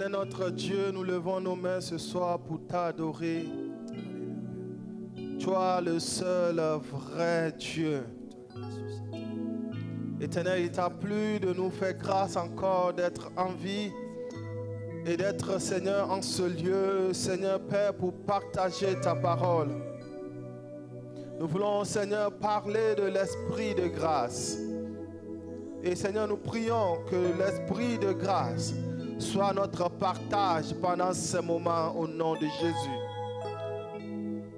Éternel notre Dieu, nous levons nos mains ce soir pour t'adorer. Toi, le seul vrai Dieu. Éternel, il t'a plu de nous faire grâce encore d'être en vie et d'être, Seigneur, en ce lieu, Seigneur Père, pour partager ta parole. Nous voulons, Seigneur, parler de l'esprit de grâce. Et Seigneur, nous prions que l'esprit de grâce soit notre partage pendant ce moment au nom de Jésus.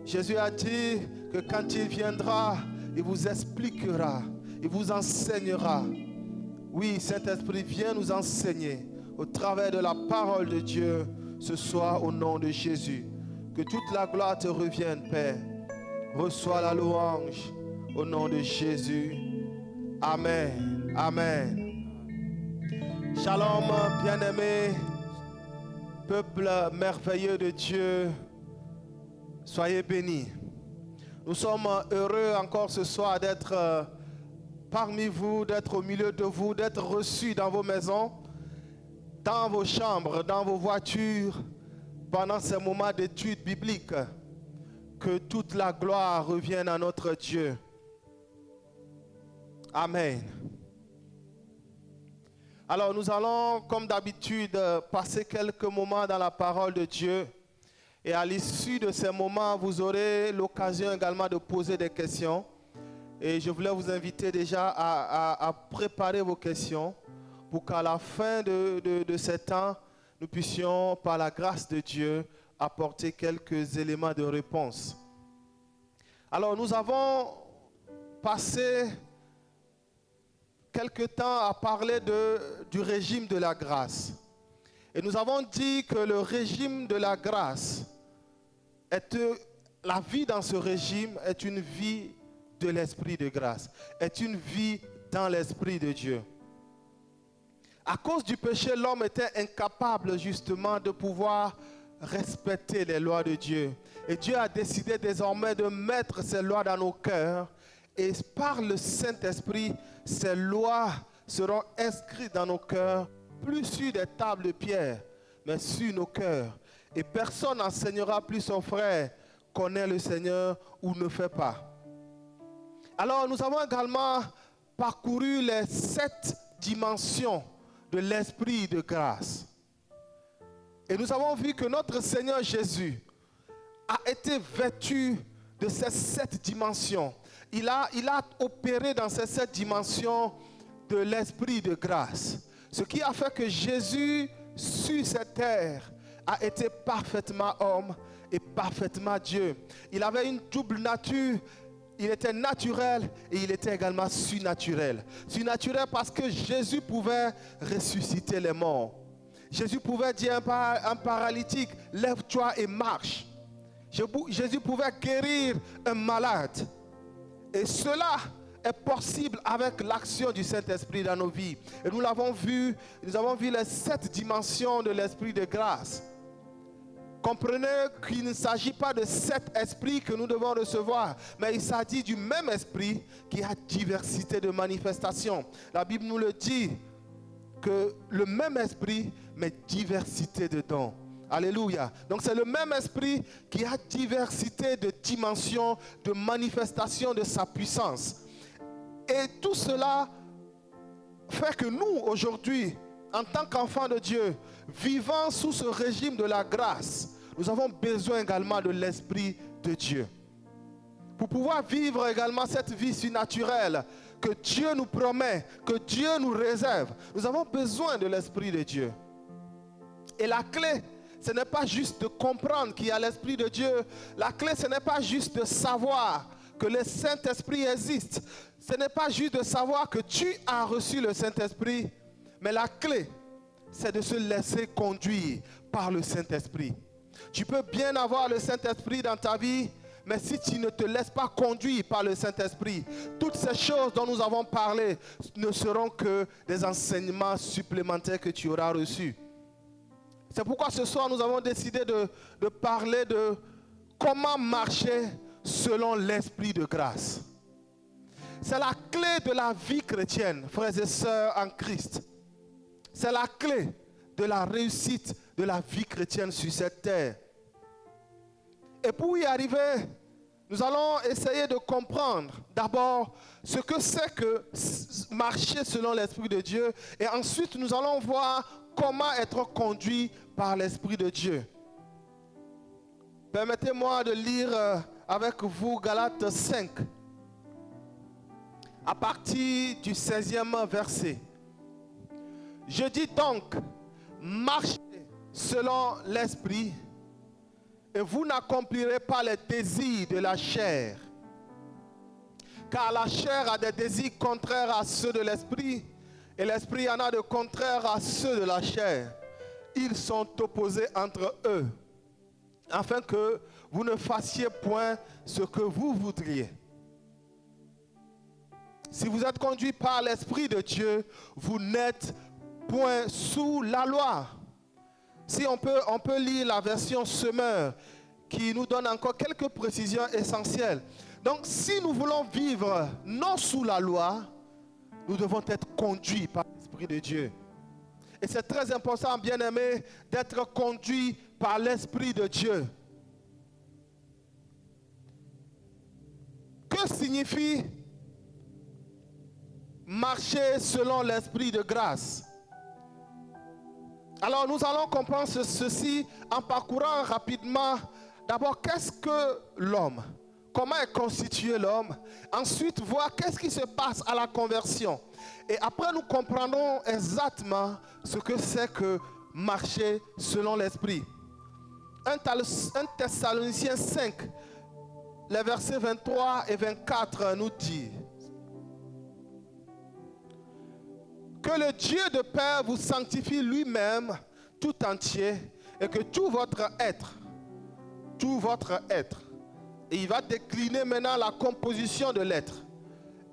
Jésus a dit que quand il viendra, il vous expliquera, il vous enseignera. Oui, Saint-Esprit, viens nous enseigner au travers de la parole de Dieu ce soir au nom de Jésus. Que toute la gloire te revienne, Père. Reçois la louange au nom de Jésus. Amen. Amen. Shalom, bien-aimés, peuple merveilleux de Dieu, soyez bénis. Nous sommes heureux encore ce soir d'être parmi vous, d'être au milieu de vous, d'être reçus dans vos maisons, dans vos chambres, dans vos voitures, pendant ces moments d'études bibliques. Que toute la gloire revienne à notre Dieu. Amen. Alors nous allons, comme d'habitude, passer quelques moments dans la parole de Dieu. Et à l'issue de ces moments, vous aurez l'occasion également de poser des questions. Et je voulais vous inviter déjà à préparer vos questions pour qu'à la fin de ces temps, nous puissions, par la grâce de Dieu, apporter quelques éléments de réponse. Alors nous avons passé quelque temps à parler du régime de la grâce. Et nous avons dit que le régime de la grâce, la vie dans ce régime est une vie de l'esprit de grâce, est une vie dans l'esprit de Dieu. À cause du péché, l'homme était incapable justement de pouvoir respecter les lois de Dieu. Et Dieu a décidé désormais de mettre ces lois dans nos cœurs. Et par le Saint-Esprit, ces lois seront inscrites dans nos cœurs, plus sur des tables de pierre, mais sur nos cœurs. Et personne n'enseignera plus son frère, connaît le Seigneur ou ne fait pas. Alors nous avons également parcouru les 7 dimensions de l'esprit de grâce. Et nous avons vu que notre Seigneur Jésus a été vêtu de ces 7 dimensions. Il a opéré dans ces 7 dimensions de l'esprit de grâce. Ce qui a fait que Jésus, sur cette terre, a été parfaitement homme et parfaitement Dieu. Il avait une double nature. Il était naturel et il était également surnaturel. Surnaturel parce que Jésus pouvait ressusciter les morts. Jésus pouvait dire à un paralytique, lève-toi et marche. Jésus pouvait guérir un malade. Et cela est possible avec l'action du Saint-Esprit dans nos vies. Et nous l'avons vu, nous avons vu les 7 dimensions de l'esprit de grâce. Comprenez qu'il ne s'agit pas de 7 esprits que nous devons recevoir, mais il s'agit du même esprit qui a diversité de manifestations. La Bible nous le dit, que le même esprit, mais diversité de dons. Alléluia. Donc c'est le même esprit qui a diversité de dimensions, de manifestations de sa puissance. Et tout cela fait que nous, aujourd'hui, en tant qu'enfants de Dieu, vivant sous ce régime de la grâce, nous avons besoin également de l'Esprit de Dieu. Pour pouvoir vivre également cette vie surnaturelle que Dieu nous promet, que Dieu nous réserve, nous avons besoin de l'Esprit de Dieu. Et la clé, ce n'est pas juste de comprendre qu'il y a l'Esprit de Dieu. La clé, ce n'est pas juste de savoir que le Saint-Esprit existe. Ce n'est pas juste de savoir que tu as reçu le Saint-Esprit. Mais la clé, c'est de se laisser conduire par le Saint-Esprit. Tu peux bien avoir le Saint-Esprit dans ta vie, mais si tu ne te laisses pas conduire par le Saint-Esprit, toutes ces choses dont nous avons parlé ne seront que des enseignements supplémentaires que tu auras reçus. C'est pourquoi ce soir, nous avons décidé de parler de comment marcher selon l'esprit de grâce. C'est la clé de la vie chrétienne, frères et sœurs en Christ. C'est la clé de la réussite de la vie chrétienne sur cette terre. Et pour y arriver, nous allons essayer de comprendre d'abord ce que c'est que marcher selon l'Esprit de Dieu. Et ensuite, nous allons voir comment être conduit par l'Esprit de Dieu. Permettez-moi de lire avec vous Galates 5, à partir du 16e verset. Je dis donc, marchez selon l'Esprit, et vous n'accomplirez pas les désirs de la chair. Car la chair a des désirs contraires à ceux de l'Esprit, et l'Esprit en a de contraires à ceux de la chair. Ils sont opposés entre eux, afin que vous ne fassiez point ce que vous voudriez. Si vous êtes conduit par l'Esprit de Dieu, vous n'êtes point sous la loi. Si on peut lire la version Semeur, qui nous donne encore quelques précisions essentielles. Donc, si nous voulons vivre non sous la loi, nous devons être conduits par l'Esprit de Dieu. Et c'est très important, bien-aimés, d'être conduits par l'Esprit de Dieu. Que signifie marcher selon l'Esprit de grâce? Alors nous allons comprendre ceci en parcourant rapidement d'abord qu'est-ce que l'homme, comment est constitué l'homme, ensuite voir qu'est-ce qui se passe à la conversion. Et après nous comprendrons exactement ce que c'est que marcher selon l'Esprit. 1 Thessaloniciens 5, les versets 23 et 24 nous dit: que le Dieu de paix vous sanctifie lui-même tout entier, et que tout votre être, et il va décliner maintenant la composition de l'être,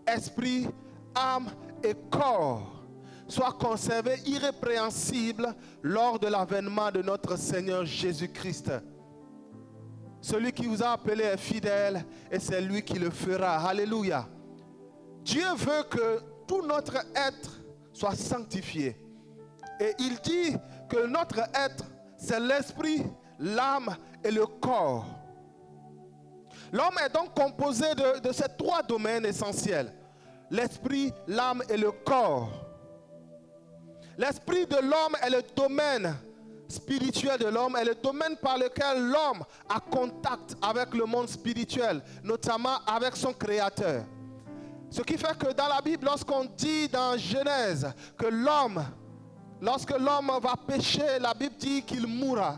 esprit, âme et corps, soit conservé irrépréhensible lors de l'avènement de notre Seigneur Jésus-Christ. Celui qui vous a appelé est fidèle et c'est lui qui le fera. Alléluia. Dieu veut que tout notre être soit sanctifié. Et il dit que notre être, c'est l'esprit, l'âme et le corps. L'homme est donc composé de ces trois domaines essentiels: l'esprit, l'âme et le corps. L'esprit de l'homme est le domaine spirituel de l'homme, est le domaine par lequel l'homme a contact avec le monde spirituel, notamment avec son Créateur. Ce qui fait que dans la Bible, lorsqu'on dit dans Genèse que lorsque l'homme va pécher, la Bible dit qu'il mourra.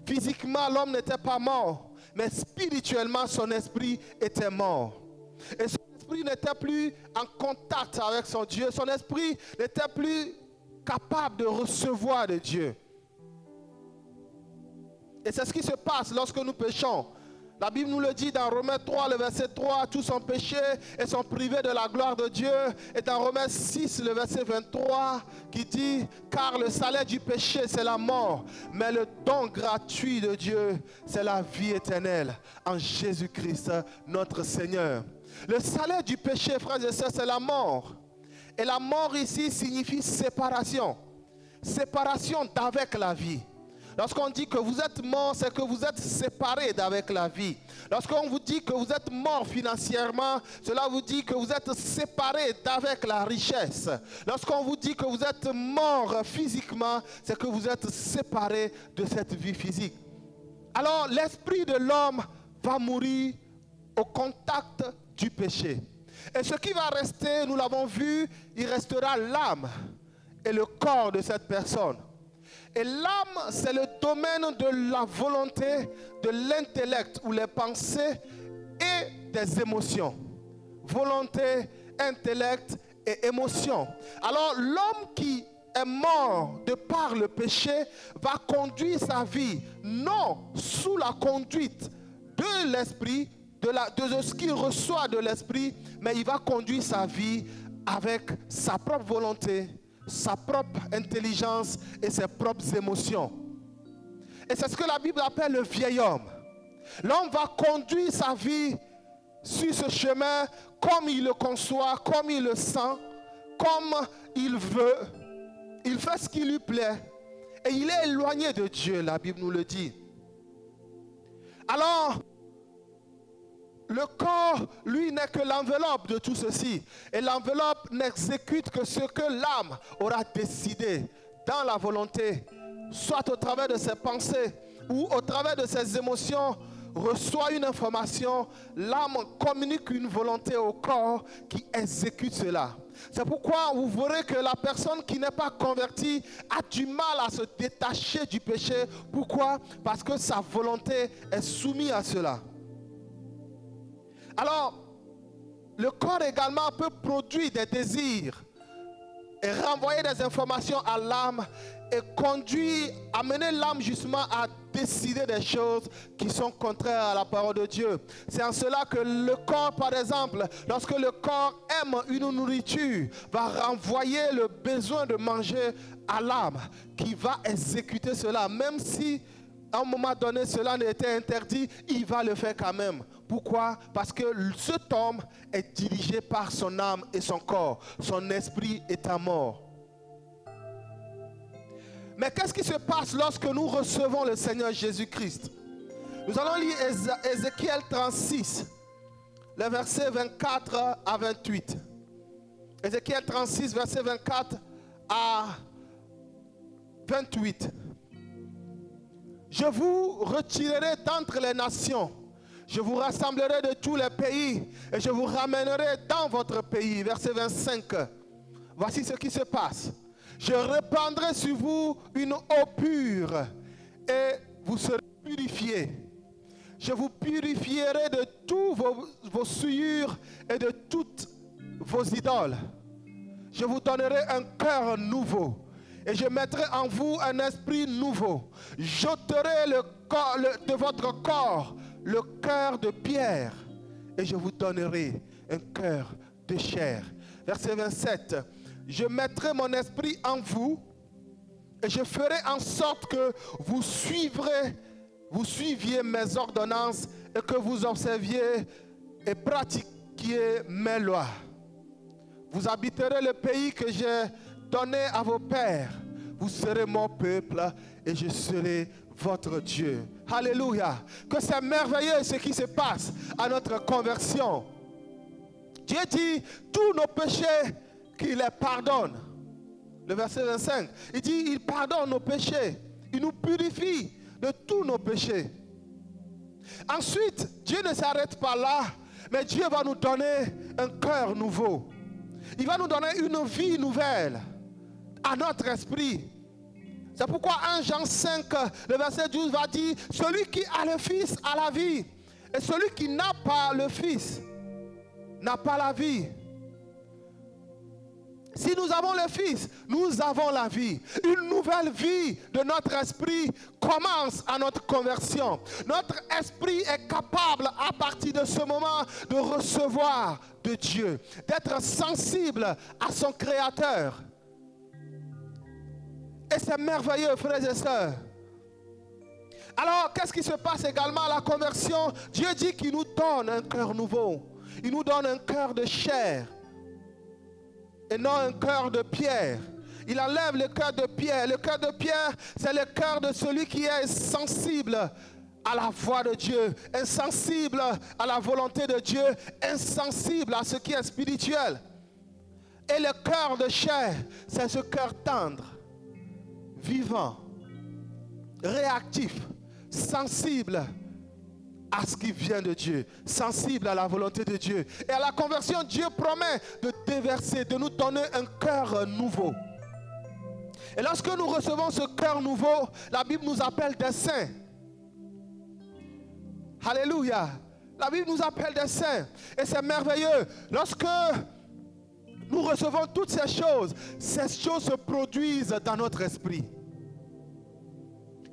Physiquement, l'homme n'était pas mort, mais spirituellement, son esprit était mort. Et son esprit n'était plus en contact avec son Dieu. Son esprit n'était plus capable de recevoir de Dieu. Et c'est ce qui se passe lorsque nous péchons. La Bible nous le dit dans Romains 3, le verset 3, tous ont péché et sont privés de la gloire de Dieu. Et dans Romains 6, le verset 23, qui dit: car le salaire du péché, c'est la mort, mais le don gratuit de Dieu, c'est la vie éternelle en Jésus-Christ, notre Seigneur. Le salaire du péché, frères et sœurs, c'est la mort. Et la mort ici signifie séparation. Séparation d'avec la vie. Lorsqu'on dit que vous êtes mort, c'est que vous êtes séparé d'avec la vie. Lorsqu'on vous dit que vous êtes mort financièrement, cela vous dit que vous êtes séparé d'avec la richesse. Lorsqu'on vous dit que vous êtes mort physiquement, c'est que vous êtes séparé de cette vie physique. Alors l'esprit de l'homme va mourir au contact du péché. Et ce qui va rester, nous l'avons vu, il restera l'âme et le corps de cette personne. Et l'âme, c'est le domaine de la volonté, de l'intellect ou les pensées et des émotions. Volonté, intellect et émotion. Alors l'homme qui est mort de par le péché va conduire sa vie non sous la conduite de l'esprit, de ce qu'il reçoit de l'esprit, mais il va conduire sa vie avec sa propre volonté, sa propre intelligence et ses propres émotions. Et c'est ce que la Bible appelle le vieil homme. L'homme va conduire sa vie sur ce chemin comme il le conçoit, comme il le sent, comme il veut. Il fait ce qui lui plaît. Et il est éloigné de Dieu, la Bible nous le dit. Alors, le corps, lui, n'est que l'enveloppe de tout ceci. Et l'enveloppe n'exécute que ce que l'âme aura décidé dans la volonté, soit au travers de ses pensées ou au travers de ses émotions, reçoit une information, l'âme communique une volonté au corps qui exécute cela. C'est pourquoi vous verrez que la personne qui n'est pas convertie a du mal à se détacher du péché. Pourquoi? Parce que sa volonté est soumise à cela. Alors, le corps également peut produire des désirs et renvoyer des informations à l'âme et amener l'âme justement à décider des choses qui sont contraires à la parole de Dieu. C'est en cela que le corps, par exemple, lorsque le corps aime une nourriture, va renvoyer le besoin de manger à l'âme qui va exécuter cela. Même si à un moment donné cela n'était interdit, il va le faire quand même. Pourquoi? Parce que cet homme est dirigé par son âme et son corps. Son esprit est à mort. Mais qu'est-ce qui se passe lorsque nous recevons le Seigneur Jésus-Christ? Nous allons lire Ézéchiel 36, les versets 24 à 28. Ézéchiel 36, versets 24 à 28. Je vous retirerai d'entre les nations. Je vous rassemblerai de tous les pays et je vous ramènerai dans votre pays. Verset 25. Voici ce qui se passe. Je répandrai sur vous une eau pure et vous serez purifiés. Je vous purifierai de tous vos souillures et de toutes vos idoles. Je vous donnerai un cœur nouveau et je mettrai en vous un esprit nouveau. J'ôterai de votre corps le cœur de pierre et je vous donnerai un cœur de chair. Verset 27. Je mettrai mon esprit en vous et je ferai en sorte que vous suiviez mes ordonnances et que vous observiez et pratiquiez mes lois. Vous habiterez le pays que j'ai donné à vos pères. Vous serez mon peuple et je serai votre Dieu. Alléluia. Que c'est merveilleux ce qui se passe à notre conversion. Dieu dit tous nos péchés qu'il les pardonne. Le verset 25, il dit il pardonne nos péchés. Il nous purifie de tous nos péchés. Ensuite, Dieu ne s'arrête pas là, mais Dieu va nous donner un cœur nouveau. Il va nous donner une vie nouvelle à notre esprit. C'est pourquoi 1 Jean 5, le verset 12 va dire celui qui a le Fils a la vie, et celui qui n'a pas le Fils n'a pas la vie. Si nous avons le Fils, nous avons la vie. Une nouvelle vie de notre esprit commence à notre conversion. Notre esprit est capable à partir de ce moment de recevoir de Dieu, d'être sensible à son Créateur. Et c'est merveilleux, frères et sœurs. Alors, qu'est-ce qui se passe également à la conversion? Dieu dit qu'il nous donne un cœur nouveau. Il nous donne un cœur de chair et non un cœur de pierre. Il enlève le cœur de pierre. Le cœur de pierre, c'est le cœur de celui qui est sensible à la voix de Dieu, insensible à la volonté de Dieu, insensible à ce qui est spirituel. Et le cœur de chair, c'est ce cœur tendre, vivant, réactif, sensible à ce qui vient de Dieu, sensible à la volonté de Dieu. Et à la conversion, Dieu promet de déverser, de nous donner un cœur nouveau. Et lorsque nous recevons ce cœur nouveau, la Bible nous appelle des saints. Alléluia. La Bible nous appelle des saints. Et c'est merveilleux. Lorsque nous recevons toutes ces choses se produisent dans notre esprit.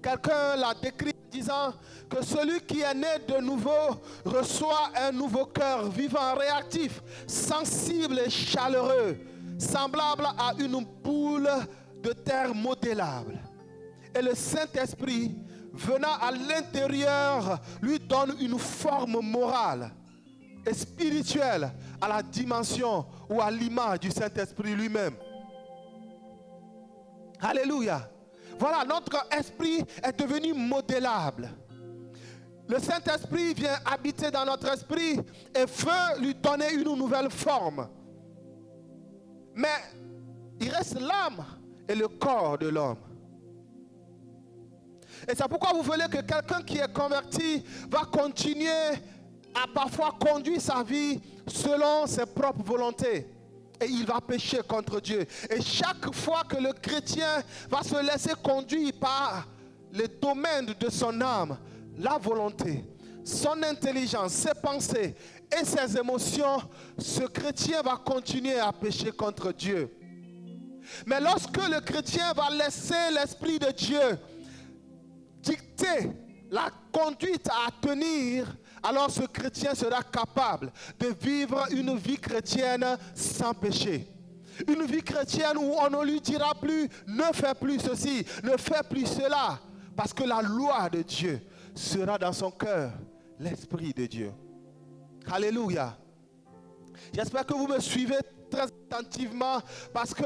Quelqu'un l'a décrit en disant que celui qui est né de nouveau reçoit un nouveau cœur vivant, réactif, sensible et chaleureux, semblable à une boule de terre modélable. Et le Saint-Esprit, venant à l'intérieur, lui donne une forme morale et spirituelle à la dimension ou à l'image du Saint-Esprit lui-même. Alléluia. Voilà, notre esprit est devenu modélable. Le Saint-Esprit vient habiter dans notre esprit et veut lui donner une nouvelle forme. Mais il reste l'âme et le corps de l'homme. Et c'est pourquoi vous voulez que quelqu'un qui est converti va continuer à parfois conduire sa vie selon ses propres volontés. Et il va pécher contre Dieu. Et chaque fois que le chrétien va se laisser conduire par les domaines de son âme, la volonté, son intelligence, ses pensées et ses émotions, ce chrétien va continuer à pécher contre Dieu. Mais lorsque le chrétien va laisser l'Esprit de Dieu dicter la conduite à tenir, alors ce chrétien sera capable de vivre une vie chrétienne sans péché. Une vie chrétienne où on ne lui dira plus « ne fais plus ceci, ne fais plus cela », parce que la loi de Dieu sera dans son cœur, l'Esprit de Dieu. Alléluia. J'espère que vous me suivez très attentivement parce que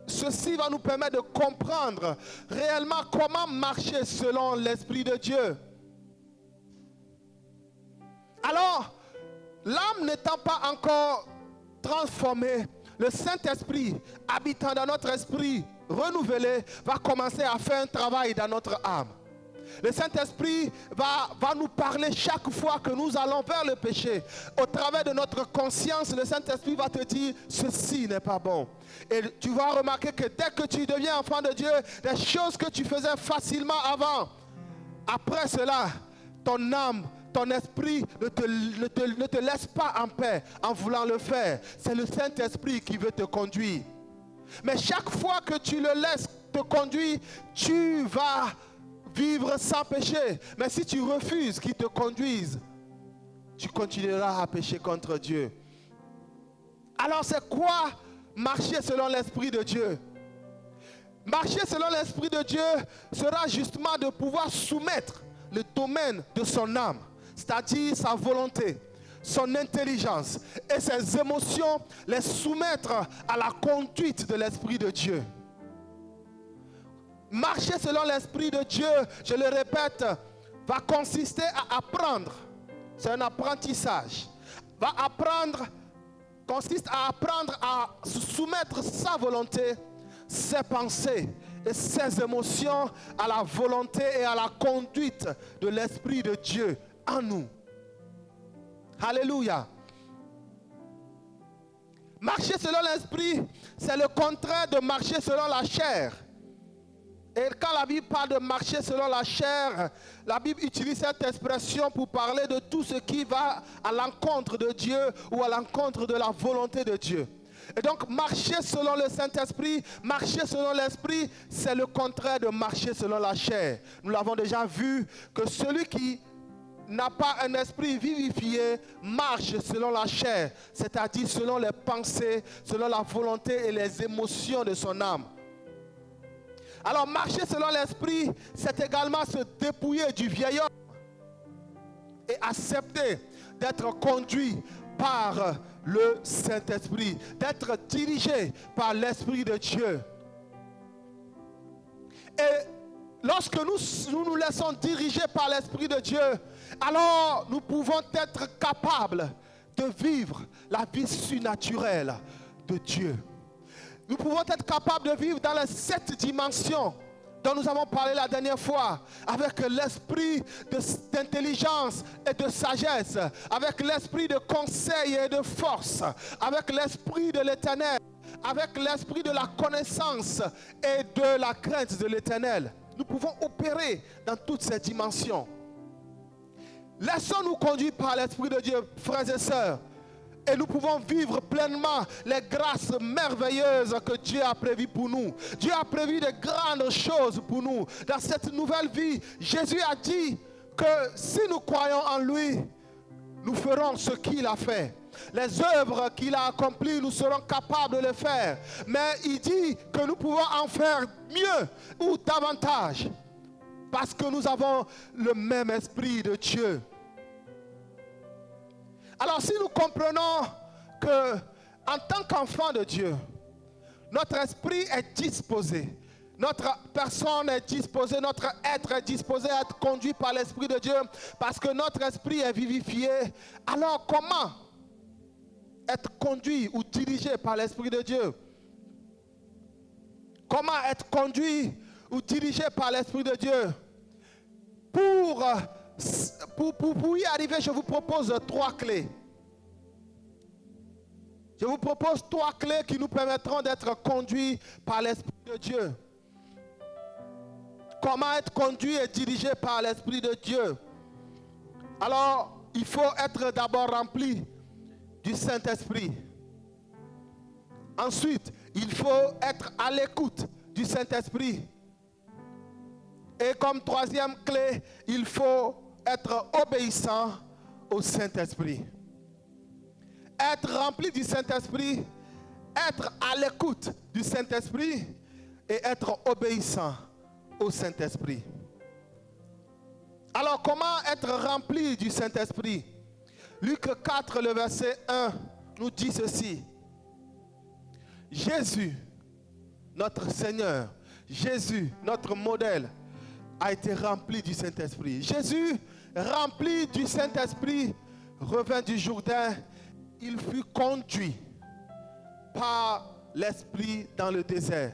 ceci va nous permettre de comprendre réellement comment marcher selon l'Esprit de Dieu. Alors, l'âme n'étant pas encore transformée, le Saint-Esprit habitant dans notre esprit renouvelé va commencer à faire un travail dans notre âme. Le Saint-Esprit va nous parler chaque fois que nous allons vers le péché. Au travers de notre conscience, le Saint-Esprit va te dire « ceci n'est pas bon ». Et tu vas remarquer que dès que tu deviens enfant de Dieu, des choses que tu faisais facilement avant, après cela, ton âme, ton esprit ne te laisse pas en paix en voulant le faire. C'est le Saint-Esprit qui veut te conduire. Mais chaque fois que tu le laisses te conduire, tu vas vivre sans péché. Mais si tu refuses qu'il te conduise, tu continueras à pécher contre Dieu. Alors c'est quoi marcher selon l'Esprit de Dieu? Marcher selon l'Esprit de Dieu sera justement de pouvoir soumettre le domaine de son âme, c'est-à-dire sa volonté, son intelligence et ses émotions, les soumettre à la conduite de l'Esprit de Dieu. Marcher selon l'Esprit de Dieu, je le répète, va consister à apprendre. C'est un apprentissage. Consiste à apprendre à soumettre sa volonté, ses pensées et ses émotions à la volonté et à la conduite de l'Esprit de Dieu en nous. Alléluia. Marcher selon l'Esprit, c'est le contraire de marcher selon la chair. Et quand la Bible parle de marcher selon la chair, la Bible utilise cette expression pour parler de tout ce qui va à l'encontre de Dieu ou à l'encontre de la volonté de Dieu. Et donc marcher selon le Saint-Esprit, marcher selon l'Esprit, c'est le contraire de marcher selon la chair. Nous l'avons déjà vu que celui qui n'a pas un esprit vivifié marche selon la chair, c'est-à-dire selon les pensées, selon la volonté et les émotions de son âme. Alors marcher selon l'Esprit, c'est également se dépouiller du vieil homme et accepter d'être conduit par le Saint-Esprit, d'être dirigé par l'Esprit de Dieu. Et lorsque nous laissons diriger par l'Esprit de Dieu, alors nous pouvons être capables de vivre la vie surnaturelle de Dieu. Nous pouvons être capables de vivre dans les 7 dimensions dont nous avons parlé la dernière fois, avec l'esprit d'intelligence et de sagesse, avec l'esprit de conseil et de force, avec l'esprit de l'Éternel, avec l'esprit de la connaissance et de la crainte de l'Éternel. Nous pouvons opérer dans toutes ces dimensions. Laissons-nous conduire par l'Esprit de Dieu, frères et sœurs, et nous pouvons vivre pleinement les grâces merveilleuses que Dieu a prévues pour nous. Dieu a prévu de grandes choses pour nous. Dans cette nouvelle vie, Jésus a dit que si nous croyons en lui, nous ferons ce qu'il a fait. Les œuvres qu'il a accomplies, nous serons capables de les faire. Mais il dit que nous pouvons en faire mieux ou davantage. Parce que nous avons le même esprit de Dieu. Alors si nous comprenons que en tant qu'enfant de Dieu, notre esprit est disposé, Notre personne est disposée, notre être est disposé à être conduit par l'Esprit de Dieu parce que notre esprit est vivifié. Alors comment être conduit ou dirigé par l'Esprit de Dieu? Comment être conduit ou dirigé par l'Esprit de Dieu? Pour y arriver, je vous propose 3 clés. Je vous propose 3 clés qui nous permettront d'être conduits par l'Esprit de Dieu. Comment être conduit et dirigé par l'Esprit de Dieu? Alors, il faut être d'abord rempli du Saint-Esprit. Ensuite, il faut être à l'écoute du Saint-Esprit. Et comme 3e clé, il faut être obéissant au Saint-Esprit. Être rempli du Saint-Esprit, être à l'écoute du Saint-Esprit et être obéissant au Saint-Esprit. Alors, comment être rempli du Saint-Esprit? Luc 4, le verset 1, nous dit ceci. Jésus, notre Seigneur, Jésus, notre modèle, a été rempli du Saint-Esprit. Jésus, rempli du Saint-Esprit, revint du Jourdain. Il fut conduit par l'Esprit dans le désert.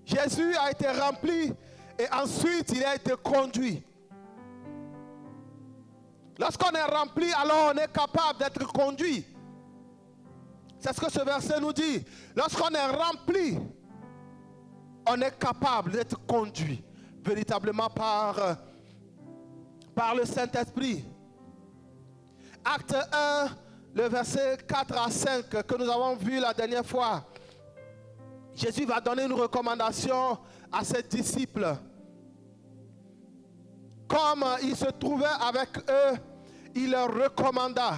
Jésus a été rempli et ensuite il a été conduit. Lorsqu'on est rempli, alors on est capable d'être conduit. C'est ce que ce verset nous dit. Lorsqu'on est rempli, on est capable d'être conduit véritablement par le Saint-Esprit. Acte 1, le verset 4 à 5 que nous avons vu la dernière fois. Jésus va donner une recommandation à ses disciples. Comme il se trouvait avec eux, il leur recommanda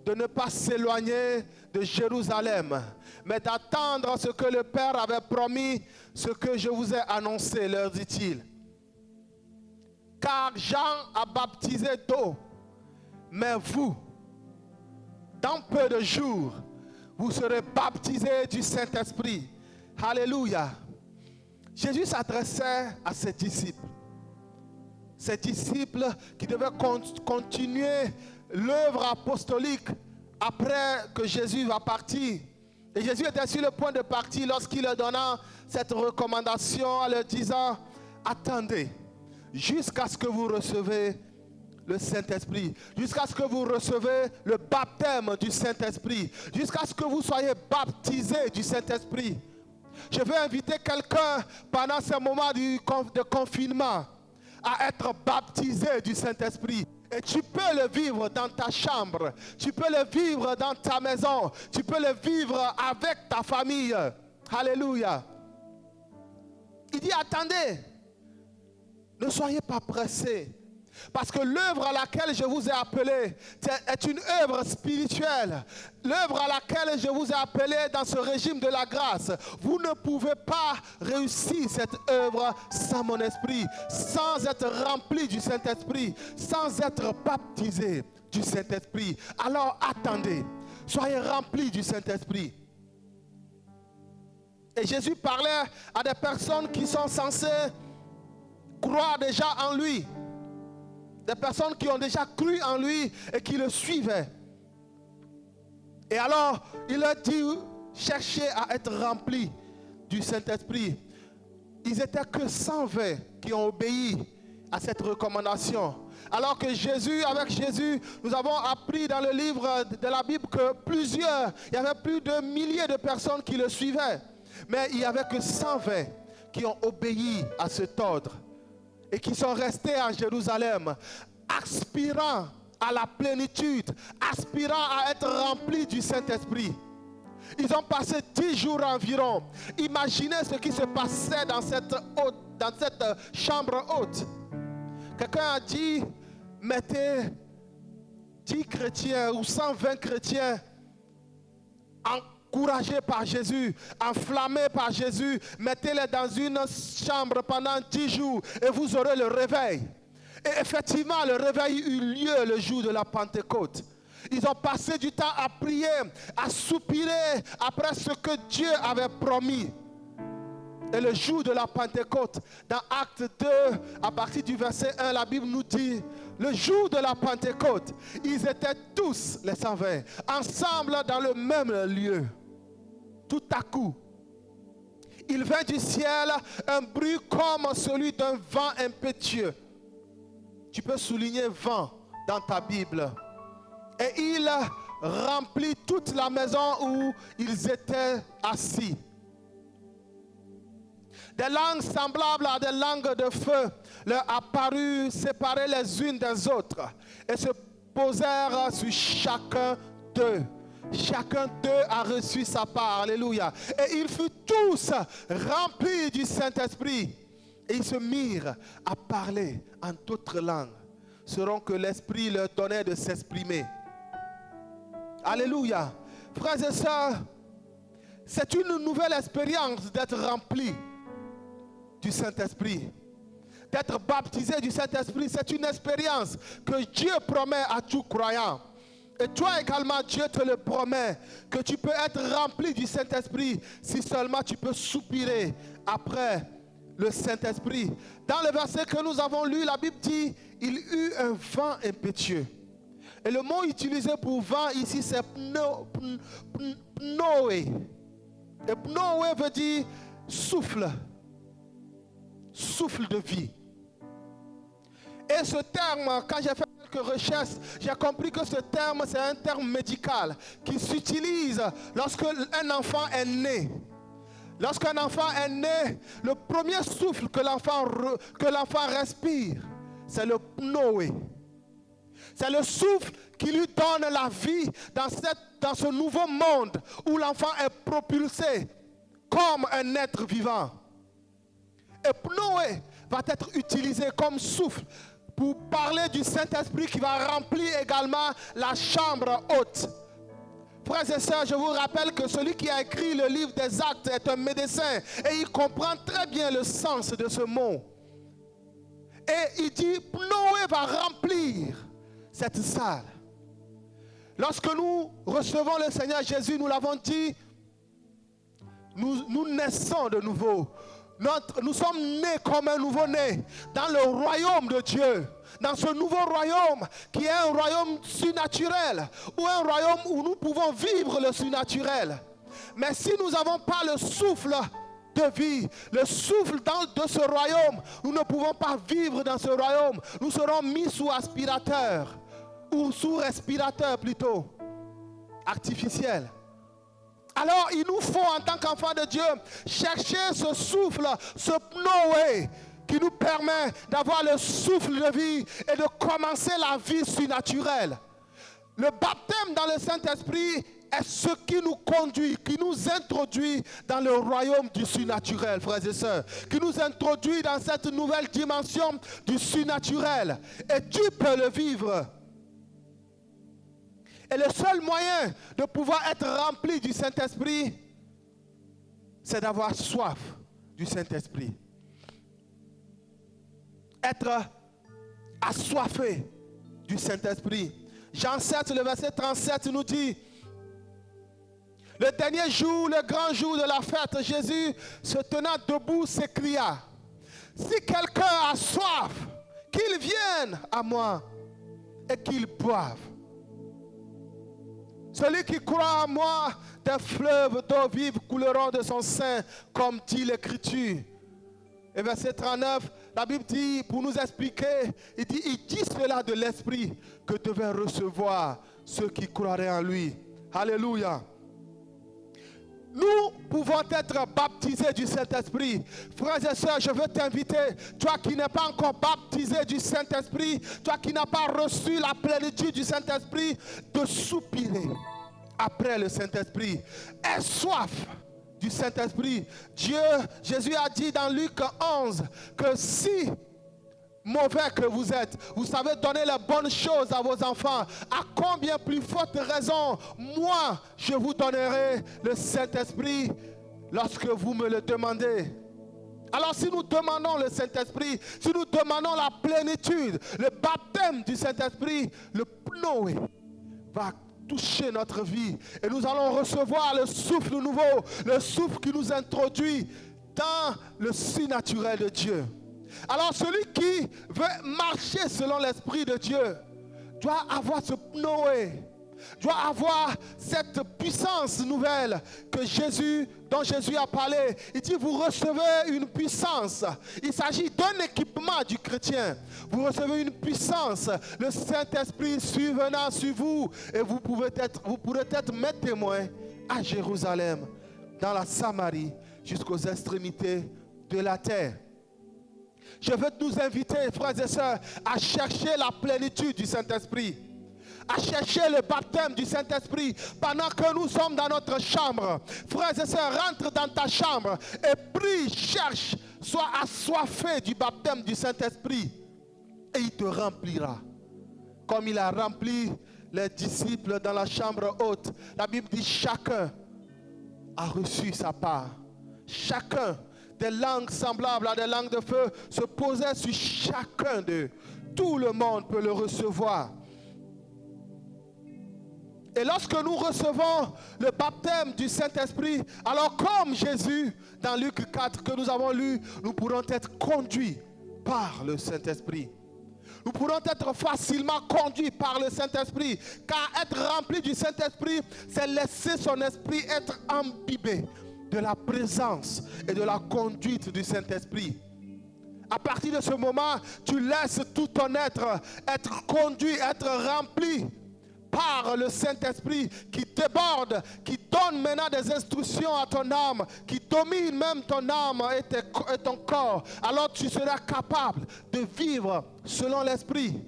de ne pas s'éloigner de Jérusalem, mais d'attendre ce que le Père avait promis, ce que je vous ai annoncé, leur dit-il. Car Jean a baptisé d'eau, mais vous, dans peu de jours, vous serez baptisés du Saint-Esprit. Alléluia. Jésus s'adressait à ses disciples. Ses disciples qui devaient continuer l'œuvre apostolique après que Jésus va partir. Et Jésus était sur le point de partir lorsqu'il leur donna cette recommandation en leur disant, attendez jusqu'à ce que vous recevez le Saint-Esprit, jusqu'à ce que vous recevez le baptême du Saint-Esprit, jusqu'à ce que vous soyez baptisés du Saint-Esprit. Je veux inviter quelqu'un pendant ce moment de confinement à être baptisé du Saint-Esprit. Et tu peux le vivre dans ta chambre, tu peux le vivre dans ta maison, tu peux le vivre avec ta famille. Alléluia. Il dit, attendez, ne soyez pas pressés. Parce que l'œuvre à laquelle je vous ai appelé est une œuvre spirituelle. L'œuvre à laquelle je vous ai appelé dans ce régime de la grâce. Vous ne pouvez pas réussir cette œuvre sans mon esprit, sans être rempli du Saint-Esprit, sans être baptisé du Saint-Esprit. Alors attendez, soyez remplis du Saint-Esprit. Et Jésus parlait à des personnes qui sont censées croire déjà en lui. Des personnes qui ont déjà cru en lui et qui le suivaient. Et alors, il leur dit, cherchez à être remplis du Saint-Esprit. Ils n'étaient que 120 qui ont obéi à cette recommandation. Alors que avec Jésus, nous avons appris dans le livre de la Bible que il y avait plus de milliers de personnes qui le suivaient. Mais il n'y avait que 120 qui ont obéi à cet ordre. Et qui sont restés à Jérusalem, aspirant à la plénitude, aspirant à être remplis du Saint-Esprit. Ils ont passé 10 jours environ. Imaginez ce qui se passait dans cette chambre haute. Quelqu'un a dit, mettez 10 chrétiens ou 120 chrétiens encouragés par Jésus, enflammés par Jésus, mettez-les dans une chambre pendant 10 jours et vous aurez le réveil. Et effectivement, le réveil eut lieu le jour de la Pentecôte. Ils ont passé du temps à prier, à soupirer après ce que Dieu avait promis. Et le jour de la Pentecôte, dans Acte 2, à partir du verset 1, la Bible nous dit, le jour de la Pentecôte, ils étaient tous, les 120, ensemble dans le même lieu. Tout à coup, il vint du ciel un bruit comme celui d'un vent impétueux. Tu peux souligner vent dans ta Bible. Et il remplit toute la maison où ils étaient assis. Des langues semblables à des langues de feu leur apparurent séparées les unes des autres et se posèrent sur chacun d'eux. Chacun d'eux a reçu sa part. Alléluia. Et ils furent tous remplis du Saint-Esprit. Et ils se mirent à parler en d'autres langues, selon que l'Esprit leur donnait de s'exprimer. Alléluia. Frères et sœurs, c'est une nouvelle expérience d'être rempli du Saint-Esprit. D'être baptisé du Saint-Esprit, c'est une expérience que Dieu promet à tout croyant. Et toi également, Dieu te le promet, que tu peux être rempli du Saint-Esprit si seulement tu peux soupirer après le Saint-Esprit. Dans le verset que nous avons lu, la Bible dit, il eut un vent impétueux. Et le mot utilisé pour vent ici, c'est pnoé. Et pnoé veut dire souffle. Souffle de vie. Et ce terme, quand j'ai fait quelques recherches, j'ai compris que ce terme, c'est un terme médical qui s'utilise lorsque un enfant est né. Lorsqu'un enfant est né, le premier souffle que l'enfant respire, c'est le pnoé. C'est le souffle qui lui donne la vie dans ce nouveau monde où l'enfant est propulsé comme un être vivant. Et pnoé va être utilisé comme souffle pour parler du Saint-Esprit qui va remplir également la chambre haute. Frères et sœurs, je vous rappelle que celui qui a écrit le livre des Actes est un médecin et il comprend très bien le sens de ce mot. Et il dit, pnoé va remplir cette salle. Lorsque nous recevons le Seigneur Jésus, nous l'avons dit, nous naissons de nouveau. Nous sommes nés comme un nouveau-né dans le royaume de Dieu. Dans ce nouveau royaume qui est un royaume surnaturel ou un royaume où nous pouvons vivre le surnaturel. Mais si nous n'avons pas le souffle de vie, le souffle de ce royaume, nous ne pouvons pas vivre dans ce royaume. Nous serons mis sous aspirateur ou sous respirateur plutôt artificiel. Alors il nous faut en tant qu'enfants de Dieu chercher ce souffle, ce pnoé qui nous permet d'avoir le souffle de vie et de commencer la vie surnaturelle. Le baptême dans le Saint-Esprit est ce qui nous conduit, qui nous introduit dans le royaume du surnaturel, frères et sœurs, qui nous introduit dans cette nouvelle dimension du surnaturel. Et tu peux le vivre. Et le seul moyen de pouvoir être rempli du Saint-Esprit, c'est d'avoir soif du Saint-Esprit. Être assoiffé du Saint-Esprit. Jean 7, le verset 37 nous dit, le dernier jour, le grand jour de la fête, Jésus, se tenant debout, s'écria, si quelqu'un a soif, qu'il vienne à moi et qu'il boive. Celui qui croit en moi, des fleuves d'eau vive couleront de son sein, comme dit l'Écriture. Et verset 39, la Bible dit, pour nous expliquer, il dit cela de l'Esprit que devaient recevoir ceux qui croiraient en lui. Alléluia. Nous pouvons être baptisés du Saint-Esprit. Frères et sœurs, je veux t'inviter, toi qui n'es pas encore baptisé du Saint-Esprit, toi qui n'as pas reçu la plénitude du Saint-Esprit, de soupirer après le Saint-Esprit. Aie soif du Saint-Esprit. Jésus a dit dans Luc 11 que si mauvais que vous êtes, vous savez donner les bonnes choses à vos enfants, à combien plus forte raison, moi, je vous donnerai le Saint-Esprit lorsque vous me le demandez. Alors si nous demandons le Saint-Esprit, si nous demandons la plénitude, le baptême du Saint-Esprit, le pnoé va toucher notre vie et nous allons recevoir le souffle nouveau, le souffle qui nous introduit dans le surnaturel de Dieu. Alors celui qui veut marcher selon l'Esprit de Dieu doit avoir ce pnoé, doit avoir cette puissance nouvelle dont Jésus a parlé. Il dit, vous recevez une puissance. Il s'agit d'un équipement du chrétien. Vous recevez une puissance. Le Saint-Esprit survenant sur vous. Et vous pourrez être mes témoins à Jérusalem, dans la Samarie, jusqu'aux extrémités de la terre. Je veux nous inviter, frères et sœurs, à chercher la plénitude du Saint-Esprit, à chercher le baptême du Saint-Esprit pendant que nous sommes dans notre chambre. Frères et sœurs, rentre dans ta chambre et prie, cherche, sois assoiffé du baptême du Saint-Esprit et il te remplira. Comme il a rempli les disciples dans la chambre haute. La Bible dit chacun a reçu sa part. Chacun. Des langues semblables à des langues de feu se posaient sur chacun d'eux. Tout le monde peut le recevoir. Et lorsque nous recevons le baptême du Saint-Esprit, alors comme Jésus, dans Luc 4 que nous avons lu, nous pourrons être conduits par le Saint-Esprit. Nous pourrons être facilement conduits par le Saint-Esprit. Car être rempli du Saint-Esprit, c'est laisser son esprit être imbibé de la présence et de la conduite du Saint-Esprit. À partir de ce moment, tu laisses tout ton être conduit, être rempli par le Saint-Esprit qui déborde, qui donne maintenant des instructions à ton âme, qui domine même ton âme et ton corps. Alors tu seras capable de vivre selon l'Esprit.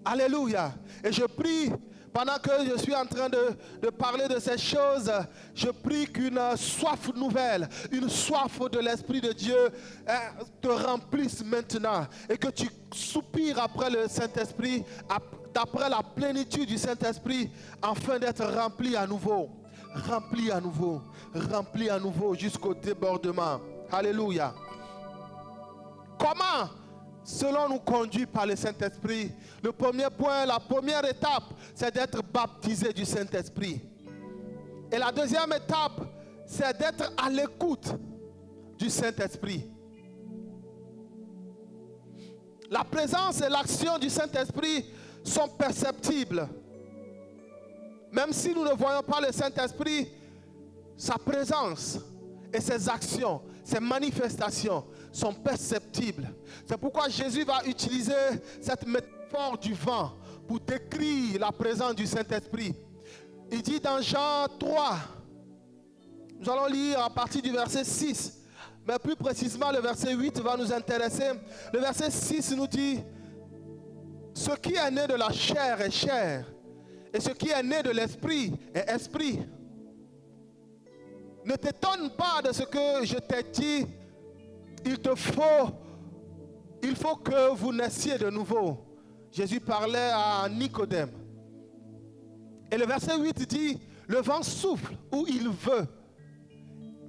Alléluia. Et je prie, pendant que je suis en train de parler de ces choses, je prie qu'une soif nouvelle, une soif de l'Esprit de Dieu te remplisse maintenant et que tu soupires après le Saint-Esprit, d'après la plénitude du Saint-Esprit, afin d'être rempli à nouveau, rempli à nouveau, rempli à nouveau jusqu'au débordement. Alléluia. Comment selon nous conduit par le Saint-Esprit? Le premier point, la première étape, c'est d'être baptisé du Saint-Esprit. Et la deuxième étape, c'est d'être à l'écoute du Saint-Esprit. La présence et l'action du Saint-Esprit sont perceptibles. Même si nous ne voyons pas le Saint-Esprit, sa présence et ses actions, ses manifestations sont perceptibles. C'est pourquoi Jésus va utiliser cette métaphore du vent pour décrire la présence du Saint-Esprit. Il dit dans Jean 3, nous allons lire à partir du verset 6, mais plus précisément le verset 8 va nous intéresser. Le verset 6 nous dit: ce qui est né de la chair est chair, et ce qui est né de l'esprit est esprit. Ne t'étonne pas de ce que je t'ai dit. Il faut que vous naissiez de nouveau. Jésus parlait à Nicodème. Et le verset 8 dit: le vent souffle où il veut,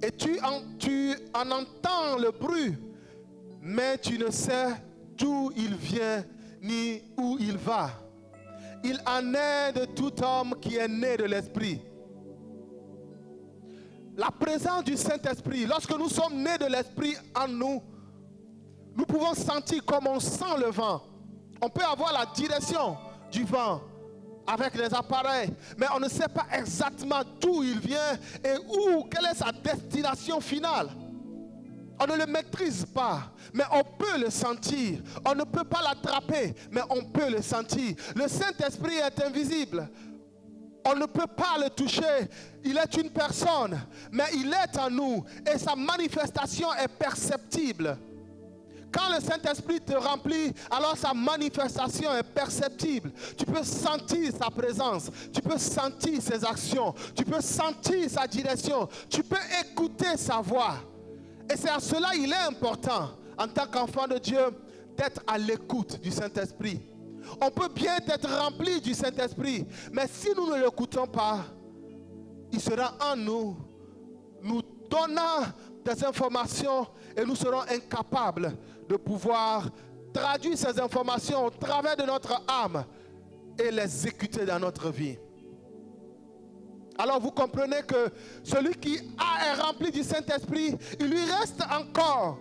et tu en entends le bruit, mais tu ne sais d'où il vient ni où il va. Il en est de tout homme qui est né de l'Esprit. La présence du Saint-Esprit, lorsque nous sommes nés de l'Esprit en nous, nous pouvons sentir comme on sent le vent. On peut avoir la direction du vent avec les appareils, mais on ne sait pas exactement d'où il vient et quelle est sa destination finale. On ne le maîtrise pas, mais on peut le sentir. On ne peut pas l'attraper, mais on peut le sentir. Le Saint-Esprit est invisible. On ne peut pas le toucher. Il est une personne, mais il est en nous et sa manifestation est perceptible. Quand le Saint-Esprit te remplit, alors sa manifestation est perceptible. Tu peux sentir sa présence, tu peux sentir ses actions, tu peux sentir sa direction, tu peux écouter sa voix. Et c'est à cela qu'il est important, en tant qu'enfant de Dieu, d'être à l'écoute du Saint-Esprit. On peut bien être rempli du Saint-Esprit, mais si nous ne l'écoutons pas, il sera en nous, nous donnant des informations et nous serons incapables de pouvoir traduire ces informations au travers de notre âme et les exécuter dans notre vie. Alors vous comprenez que celui qui est rempli du Saint-Esprit, il lui reste encore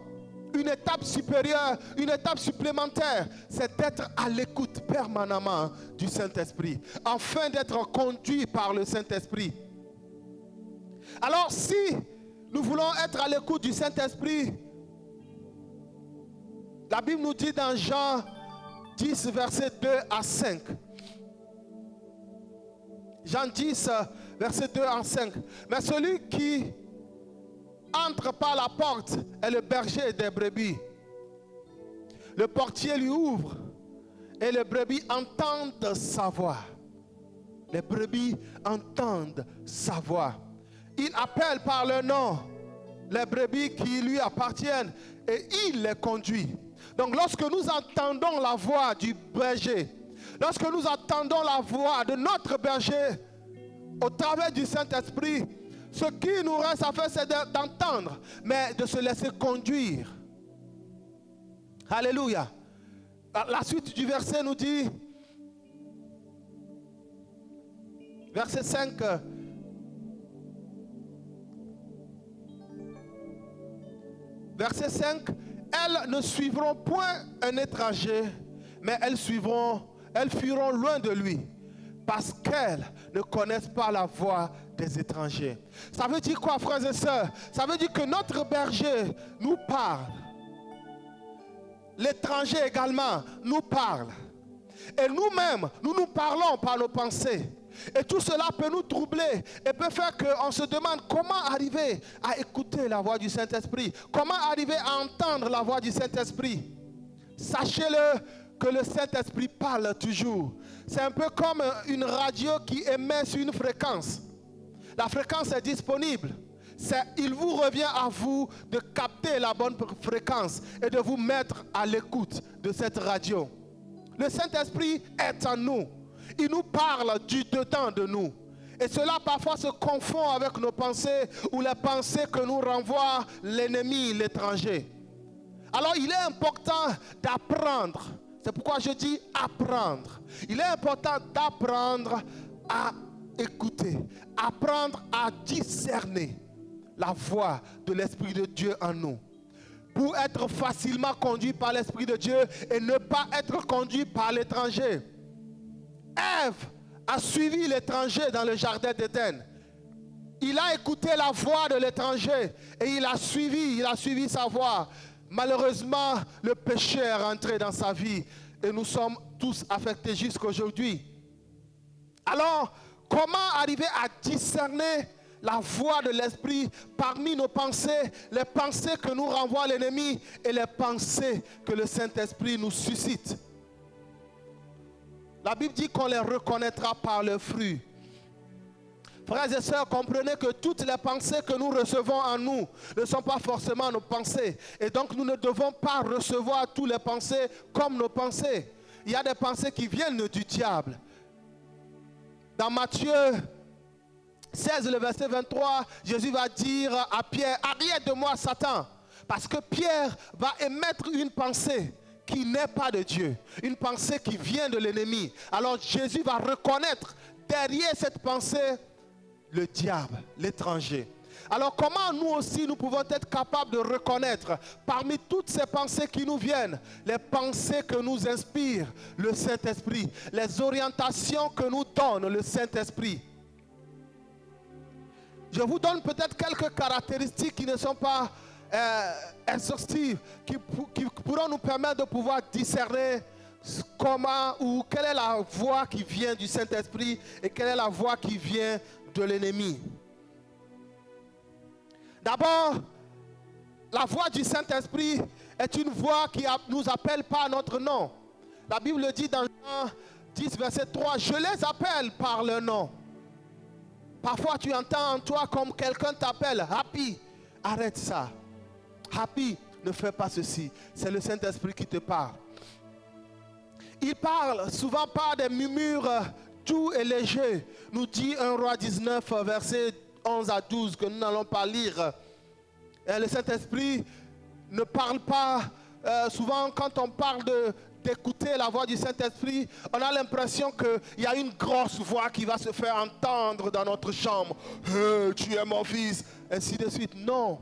une étape supérieure, une étape supplémentaire, c'est d'être à l'écoute permanemment du Saint-Esprit, afin d'être conduit par le Saint-Esprit. Alors si nous voulons être à l'écoute du Saint-Esprit, la Bible nous dit dans Jean 10, versets 2 à 5. Jean 10, verset 2 à 5. Mais celui qui entre par la porte est le berger des brebis. Le portier lui ouvre et les brebis entendent sa voix. Les brebis entendent sa voix. Il appelle par leur nom les brebis qui lui appartiennent et il les conduit. Donc lorsque nous entendons la voix du berger, lorsque nous entendons la voix de notre berger au travers du Saint-Esprit, ce qui nous reste à faire, c'est d'entendre, mais de se laisser conduire. Alléluia. La suite du verset nous dit, verset 5, verset 5, elles ne suivront point un étranger, mais elles fuiront loin de lui, parce qu'elles ne connaissent pas la voix des étrangers. Ça veut dire quoi, frères et sœurs? Ça veut dire que notre berger nous parle. L'étranger également nous parle. Et nous-mêmes, nous nous parlons par nos pensées. Et tout cela peut nous troubler et peut faire qu'on se demande comment arriver à écouter la voix du Saint-Esprit. Comment arriver à entendre la voix du Saint-Esprit. Sachez-le que le Saint-Esprit parle toujours. C'est un peu comme une radio qui émet sur une fréquence. La fréquence est disponible. Il vous revient à vous de capter la bonne fréquence et de vous mettre à l'écoute de cette radio. Le Saint-Esprit est en nous. Il nous parle du dedans de nous. Et cela parfois se confond avec nos pensées ou les pensées que nous renvoie l'ennemi, l'étranger. Alors il est important d'apprendre. C'est pourquoi je dis apprendre. Il est important d'apprendre à écouter, apprendre à discerner la voix de l'Esprit de Dieu en nous. Pour être facilement conduit par l'Esprit de Dieu et ne pas être conduit par l'étranger. Ève a suivi l'étranger dans le jardin d'Éden. Il a écouté la voix de l'étranger et il a suivi sa voix. Malheureusement, le péché est rentré dans sa vie et nous sommes tous affectés jusqu'à aujourd'hui. Alors, comment arriver à discerner la voix de l'Esprit parmi nos pensées, les pensées que nous renvoie l'ennemi et les pensées que le Saint-Esprit nous suscite? La Bible dit qu'on les reconnaîtra par leurs fruits. Frères et sœurs, comprenez que toutes les pensées que nous recevons en nous ne sont pas forcément nos pensées. Et donc nous ne devons pas recevoir toutes les pensées comme nos pensées. Il y a des pensées qui viennent du diable. Dans Matthieu 16, le verset 23, Jésus va dire à Pierre, arrière de moi Satan, parce que Pierre va émettre une pensée qui n'est pas de Dieu, une pensée qui vient de l'ennemi. Alors Jésus va reconnaître derrière cette pensée le diable, l'étranger. Alors comment nous aussi nous pouvons être capables de reconnaître parmi toutes ces pensées qui nous viennent, les pensées que nous inspire le Saint-Esprit, les orientations que nous donne le Saint-Esprit? Je vous donne peut-être quelques caractéristiques qui ne sont pas exhaustives, qui pourront nous permettre de pouvoir discerner comment ou quelle est la voix qui vient du Saint-Esprit et quelle est la voix qui vient de l'ennemi. D'abord, la voix du Saint-Esprit est une voix qui nous appelle par notre nom. La Bible le dit dans Jean 10, verset 3, je les appelle par leur nom. Parfois tu entends en toi comme quelqu'un t'appelle, Happy, arrête ça. Happy, ne fais pas ceci. C'est le Saint-Esprit qui te parle. Il parle souvent par des murmures doux et légers, nous dit 1 Roi 19, verset 11 à 12, que nous n'allons pas lire. Et le Saint-Esprit ne parle pas, souvent quand on parle d'écouter la voix du Saint-Esprit, on a l'impression qu'il y a une grosse voix qui va se faire entendre dans notre chambre. Hey, tu es mon fils, ainsi de suite. Non,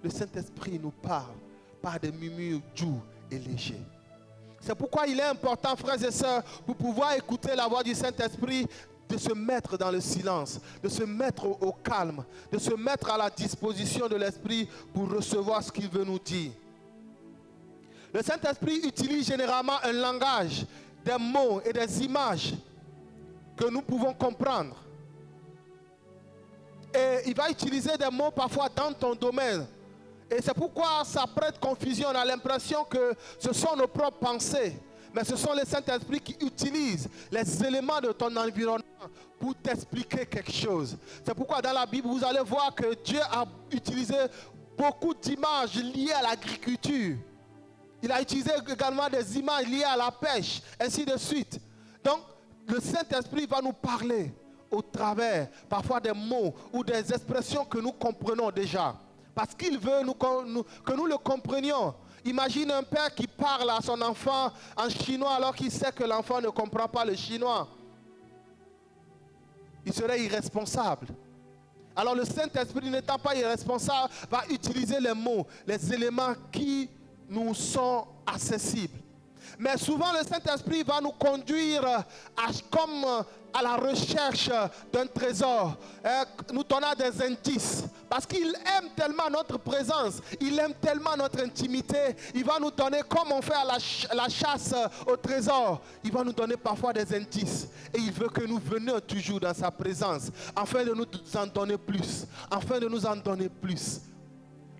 le Saint-Esprit nous parle par des murmures doux et légers. C'est pourquoi il est important, frères et sœurs, pour pouvoir écouter la voix du Saint-Esprit, de se mettre dans le silence, de se mettre au calme, de se mettre à la disposition de l'Esprit pour recevoir ce qu'il veut nous dire. Le Saint-Esprit utilise généralement un langage, des mots et des images que nous pouvons comprendre. Et il va utiliser des mots parfois dans ton domaine. Et c'est pourquoi ça prête confusion. On a l'impression que ce sont nos propres pensées. Mais ce sont les Saint-Esprit qui utilisent les éléments de ton environnement pour t'expliquer quelque chose. C'est pourquoi dans la Bible, vous allez voir que Dieu a utilisé beaucoup d'images liées à l'agriculture. Il a utilisé également des images liées à la pêche, ainsi de suite. Donc, le Saint-Esprit va nous parler au travers parfois des mots ou des expressions que nous comprenons déjà. Parce qu'il veut que nous le comprenions. Imagine un père qui parle à son enfant en chinois alors qu'il sait que l'enfant ne comprend pas le chinois. Il serait irresponsable. Alors le Saint-Esprit, n'étant pas irresponsable, va utiliser les mots, les éléments qui nous sont accessibles. Mais souvent le Saint-Esprit va nous conduire comme à la recherche d'un trésor, nous donnant des indices. Parce qu'il aime tellement notre présence, il aime tellement notre intimité, il va nous donner, comme on fait à la chasse au trésor, il va nous donner parfois des indices. Et il veut que nous venions toujours dans sa présence, afin de nous en donner plus, afin de nous en donner plus.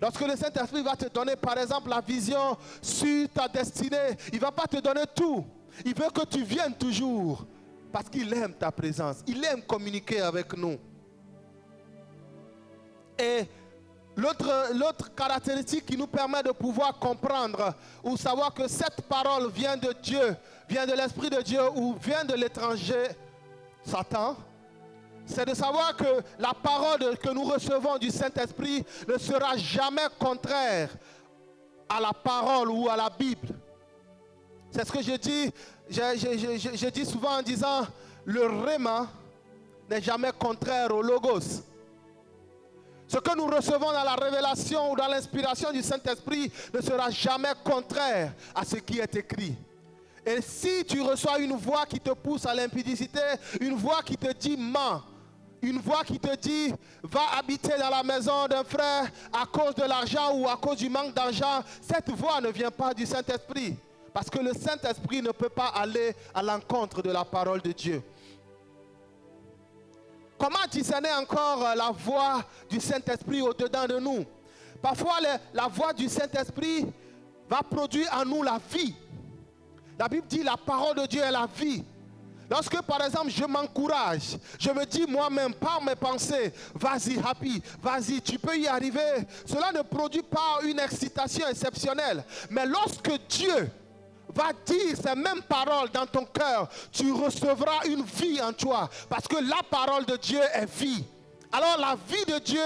Lorsque le Saint-Esprit va te donner, par exemple, la vision sur ta destinée, il ne va pas te donner tout. Il veut que tu viennes toujours. Parce qu'il aime ta présence. Il aime communiquer avec nous. Et l'autre caractéristique qui nous permet de pouvoir comprendre ou savoir que cette parole vient de Dieu, vient de l'Esprit de Dieu ou vient de l'étranger, Satan, c'est de savoir que la parole que nous recevons du Saint-Esprit ne sera jamais contraire à la parole ou à la Bible. C'est ce que je dis. Je dis souvent en disant, le Rhéma n'est jamais contraire au Logos. Ce que nous recevons dans la révélation ou dans l'inspiration du Saint-Esprit ne sera jamais contraire à ce qui est écrit. Et si tu reçois une voix qui te pousse à l'impudicité, une voix qui te dit mens, une voix qui te dit va habiter dans la maison d'un frère à cause de l'argent ou à cause du manque d'argent, cette voix ne vient pas du Saint-Esprit. Parce que le Saint-Esprit ne peut pas aller à l'encontre de la parole de Dieu. Comment discerner encore la voix du Saint-Esprit au-dedans de nous? Parfois, la voix du Saint-Esprit va produire en nous la vie. La Bible dit la parole de Dieu est la vie. Lorsque, par exemple, je m'encourage, je me dis moi-même par mes pensées, vas-y, happy, vas-y, tu peux y arriver. Cela ne produit pas une excitation exceptionnelle. Mais lorsque Dieu va dire ces mêmes paroles dans ton cœur, tu recevras une vie en toi. Parce que la parole de Dieu est vie. Alors la vie de Dieu,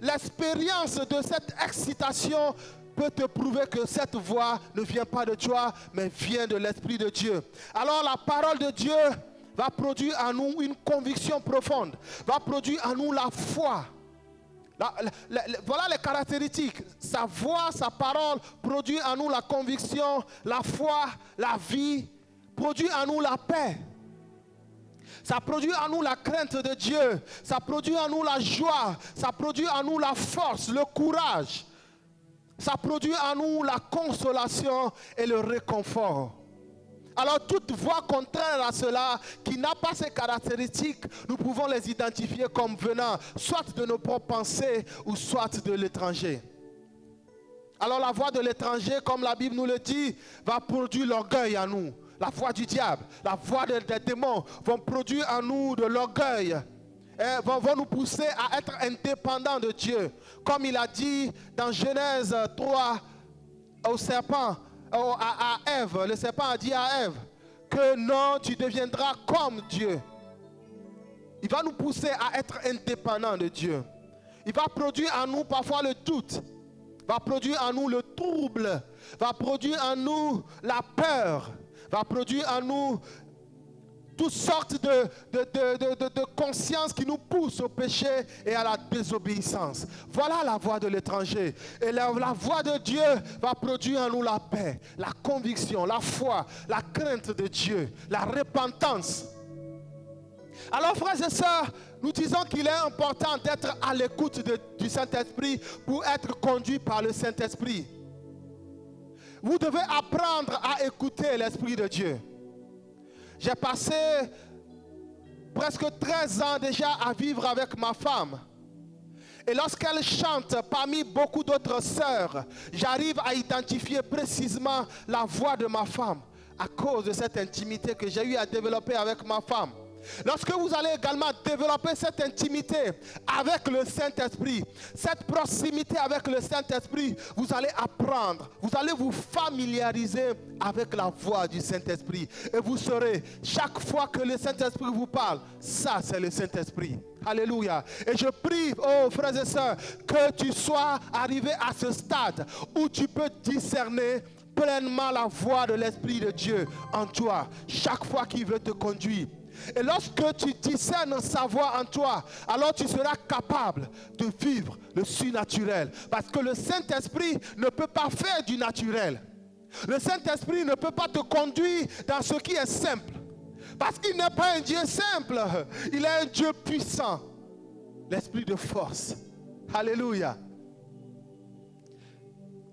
l'expérience de cette excitation peut te prouver que cette voix ne vient pas de toi, mais vient de l'Esprit de Dieu. Alors la parole de Dieu va produire en nous une conviction profonde, va produire en nous la foi. Voilà les caractéristiques. Sa voix, sa parole produit en nous la conviction, la foi, la vie, produit en nous la paix. Ça produit en nous la crainte de Dieu, ça produit en nous la joie, ça produit en nous la force, le courage. Ça produit en nous la consolation et le réconfort. Alors toute voix contraire à cela, qui n'a pas ces caractéristiques, nous pouvons les identifier comme venant soit de nos propres pensées ou soit de l'étranger. Alors la voix de l'étranger, comme la Bible nous le dit, va produire l'orgueil en nous. La voix du diable, la voix des démons vont produire en nous de l'orgueil. Vont nous pousser à être indépendants de Dieu. Comme il a dit dans Genèse 3 au serpent, à Ève, le serpent a dit à Ève que non, tu deviendras comme Dieu. Il va nous pousser à être indépendants de Dieu. Il va produire en nous parfois le doute. va produire en nous le trouble, va produire en nous la peur, va produire en nous toutes sortes de consciences qui nous poussent au péché et à la désobéissance. Voilà la voix de l'étranger. Et la voix de Dieu va produire en nous la paix, la conviction, la foi, la crainte de Dieu, la repentance. Alors, frères et sœurs, nous disons qu'il est important d'être à l'écoute du Saint-Esprit pour être conduit par le Saint-Esprit. Vous devez apprendre à écouter l'Esprit de Dieu. J'ai passé presque 13 ans déjà à vivre avec ma femme. Et lorsqu'elle chante parmi beaucoup d'autres sœurs, j'arrive à identifier précisément la voix de ma femme à cause de cette intimité que j'ai eu à développer avec ma femme. Lorsque vous allez également développer cette intimité avec le Saint-Esprit, cette proximité avec le Saint-Esprit, vous allez apprendre, vous allez vous familiariser avec la voix du Saint-Esprit. Et vous saurez, chaque fois que le Saint-Esprit vous parle, ça c'est le Saint-Esprit. Alléluia. Et je prie, oh frères et sœurs, que tu sois arrivé à ce stade où tu peux discerner pleinement la voix de l'Esprit de Dieu en toi, chaque fois qu'il veut te conduire. Et lorsque tu discernes sa voix en toi, alors tu seras capable de vivre le surnaturel. Parce que le Saint-Esprit ne peut pas faire du naturel. Le Saint-Esprit ne peut pas te conduire dans ce qui est simple. Parce qu'il n'est pas un Dieu simple. Il est un Dieu puissant. L'esprit de force. Alléluia.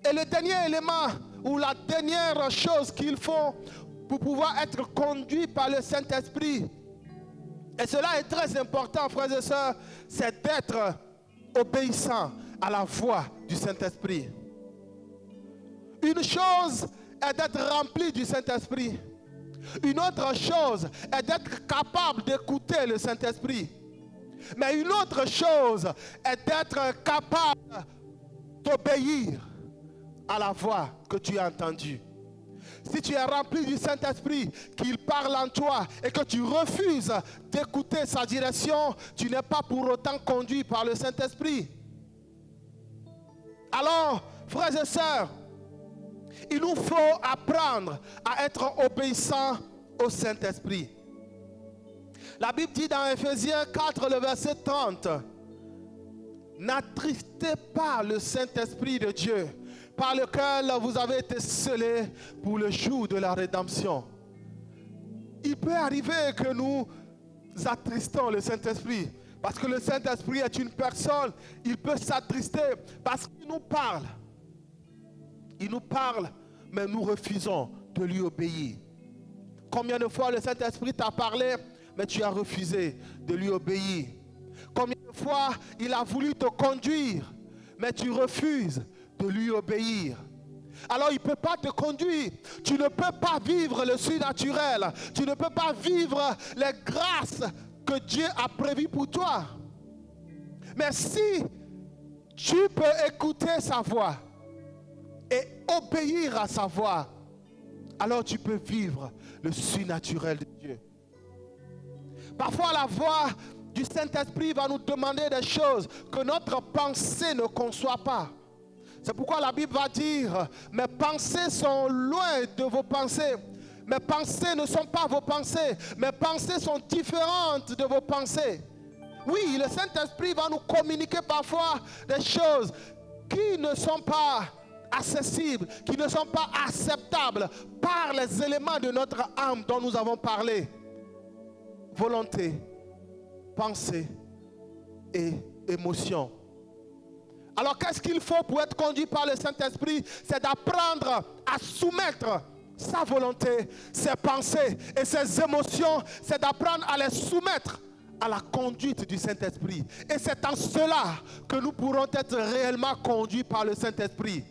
Et le dernier élément, ou la dernière chose qu'il faut pour pouvoir être conduit par le Saint-Esprit, et cela est très important, frères et sœurs, c'est d'être obéissant à la voix du Saint-Esprit. Une chose est d'être rempli du Saint-Esprit. Une autre chose est d'être capable d'écouter le Saint-Esprit. Mais une autre chose est d'être capable d'obéir à la voix que tu as entendue. Si tu es rempli du Saint-Esprit, qu'il parle en toi et que tu refuses d'écouter sa direction, tu n'es pas pour autant conduit par le Saint-Esprit. Alors, frères et sœurs, il nous faut apprendre à être obéissants au Saint-Esprit. La Bible dit dans Ephésiens 4, le verset 30, « N'attristez pas le Saint-Esprit de Dieu, par lequel vous avez été scellés pour le jour de la rédemption. » Il peut arriver que nous attristons le Saint-Esprit, parce que le Saint-Esprit est une personne, il peut s'attrister parce qu'il nous parle. Il nous parle, mais nous refusons de lui obéir. Combien de fois le Saint-Esprit t'a parlé, mais tu as refusé de lui obéir? Combien de fois il a voulu te conduire, mais tu refuses de lui obéir? Alors il ne peut pas te conduire. Tu ne peux pas vivre le surnaturel. Tu ne peux pas vivre les grâces que Dieu a prévues pour toi. Mais si tu peux écouter sa voix et obéir à sa voix, alors tu peux vivre le surnaturel de Dieu. Parfois la voix du Saint-Esprit va nous demander des choses que notre pensée ne conçoit pas. C'est pourquoi la Bible va dire, mes pensées sont loin de vos pensées. Mes pensées ne sont pas vos pensées. Mes pensées sont différentes de vos pensées. Oui, le Saint-Esprit va nous communiquer parfois des choses qui ne sont pas accessibles, qui ne sont pas acceptables par les éléments de notre âme dont nous avons parlé. Volonté, pensée et émotion. Alors qu'est-ce qu'il faut pour être conduit par le Saint-Esprit? C'est d'apprendre à soumettre sa volonté, ses pensées et ses émotions. C'est d'apprendre à les soumettre à la conduite du Saint-Esprit. Et c'est en cela que nous pourrons être réellement conduits par le Saint-Esprit.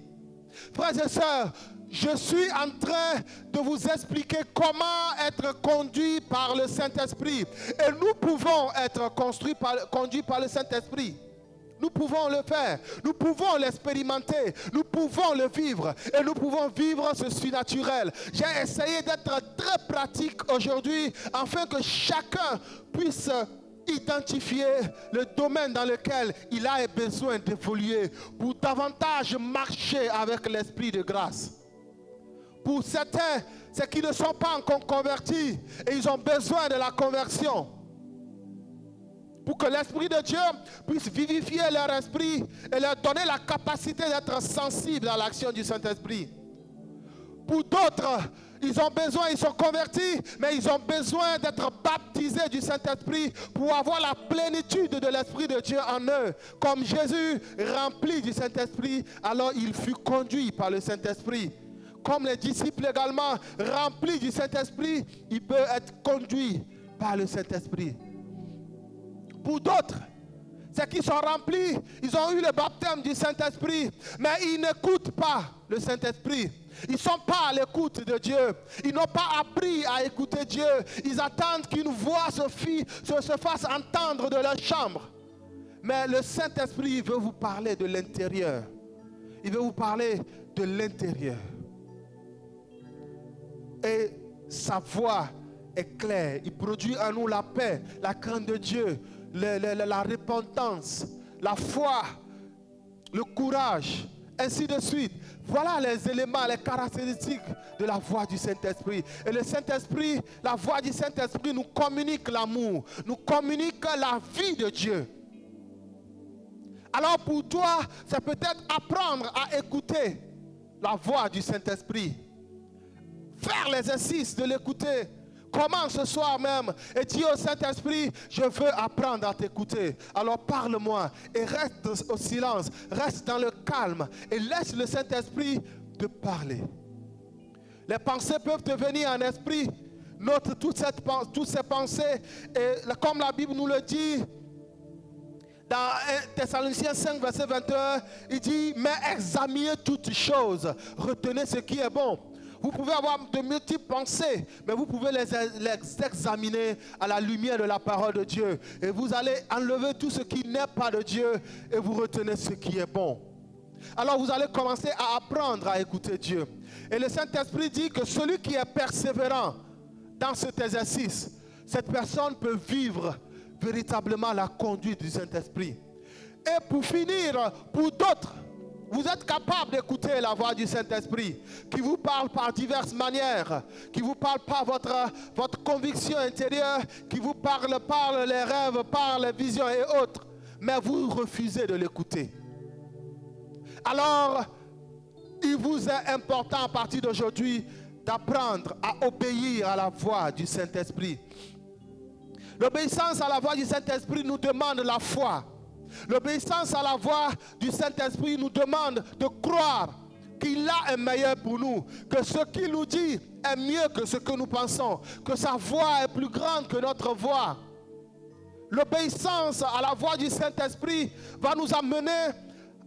Frères et sœurs, je suis en train de vous expliquer comment être conduit par le Saint-Esprit. Et nous pouvons être conduits par le Saint-Esprit. Nous pouvons le faire, nous pouvons l'expérimenter, nous pouvons le vivre et nous pouvons vivre ce surnaturel. J'ai essayé d'être très pratique aujourd'hui afin que chacun puisse identifier le domaine dans lequel il a besoin d'évoluer pour davantage marcher avec l'esprit de grâce. Pour certains, c'est qu'ils ne sont pas encore convertis et ils ont besoin de la conversion. Pour que l'Esprit de Dieu puisse vivifier leur esprit et leur donner la capacité d'être sensibles à l'action du Saint-Esprit. Pour d'autres, ils ont besoin, ils sont convertis, mais ils ont besoin d'être baptisés du Saint-Esprit pour avoir la plénitude de l'Esprit de Dieu en eux. Comme Jésus, rempli du Saint-Esprit, alors il fut conduit par le Saint-Esprit. Comme les disciples également, remplis du Saint-Esprit, il peut être conduit par le Saint-Esprit. Pour d'autres, c'est qu'ils sont remplis, ils ont eu le baptême du Saint-Esprit, mais ils n'écoutent pas le Saint-Esprit. Ils ne sont pas à l'écoute de Dieu. Ils n'ont pas appris à écouter Dieu. Ils attendent qu'une voix se fasse entendre de leur chambre. Mais le Saint-Esprit veut vous parler de l'intérieur. Il veut vous parler de l'intérieur. Et sa voix est claire. Il produit en nous la paix, la crainte de Dieu, la repentance, la foi, le courage, ainsi de suite. Voilà les éléments, les caractéristiques de la voix du Saint-Esprit. Et le Saint-Esprit, la voix du Saint-Esprit nous communique l'amour, nous communique la vie de Dieu. Alors pour toi, c'est peut-être apprendre à écouter la voix du Saint-Esprit. Faire l'exercice de l'écouter. Commence ce soir même et dis au Saint-Esprit, je veux apprendre à t'écouter. Alors parle-moi et reste au silence, reste dans le calme et laisse le Saint-Esprit te parler. Les pensées peuvent te venir en esprit. Note toutes ces pensées et comme la Bible nous le dit, dans Thessaloniciens 5, verset 21, il dit, mais examinez toutes choses, retenez ce qui est bon. Vous pouvez avoir de multiples pensées, mais vous pouvez les examiner à la lumière de la parole de Dieu. Et vous allez enlever tout ce qui n'est pas de Dieu et vous retenez ce qui est bon. Alors vous allez commencer à apprendre à écouter Dieu. Et le Saint-Esprit dit que celui qui est persévérant dans cet exercice, cette personne peut vivre véritablement la conduite du Saint-Esprit. Et pour finir, pour d'autres, vous êtes capable d'écouter la voix du Saint-Esprit qui vous parle par diverses manières, qui vous parle par votre conviction intérieure, qui vous parle par les rêves, par les visions et autres, mais vous refusez de l'écouter. Alors, il vous est important à partir d'aujourd'hui d'apprendre à obéir à la voix du Saint-Esprit. L'obéissance à la voix du Saint-Esprit nous demande la foi. L'obéissance à la voix du Saint-Esprit nous demande de croire qu'il a un meilleur pour nous, que ce qu'il nous dit est mieux que ce que nous pensons, que sa voix est plus grande que notre voix. L'obéissance à la voix du Saint-Esprit va nous amener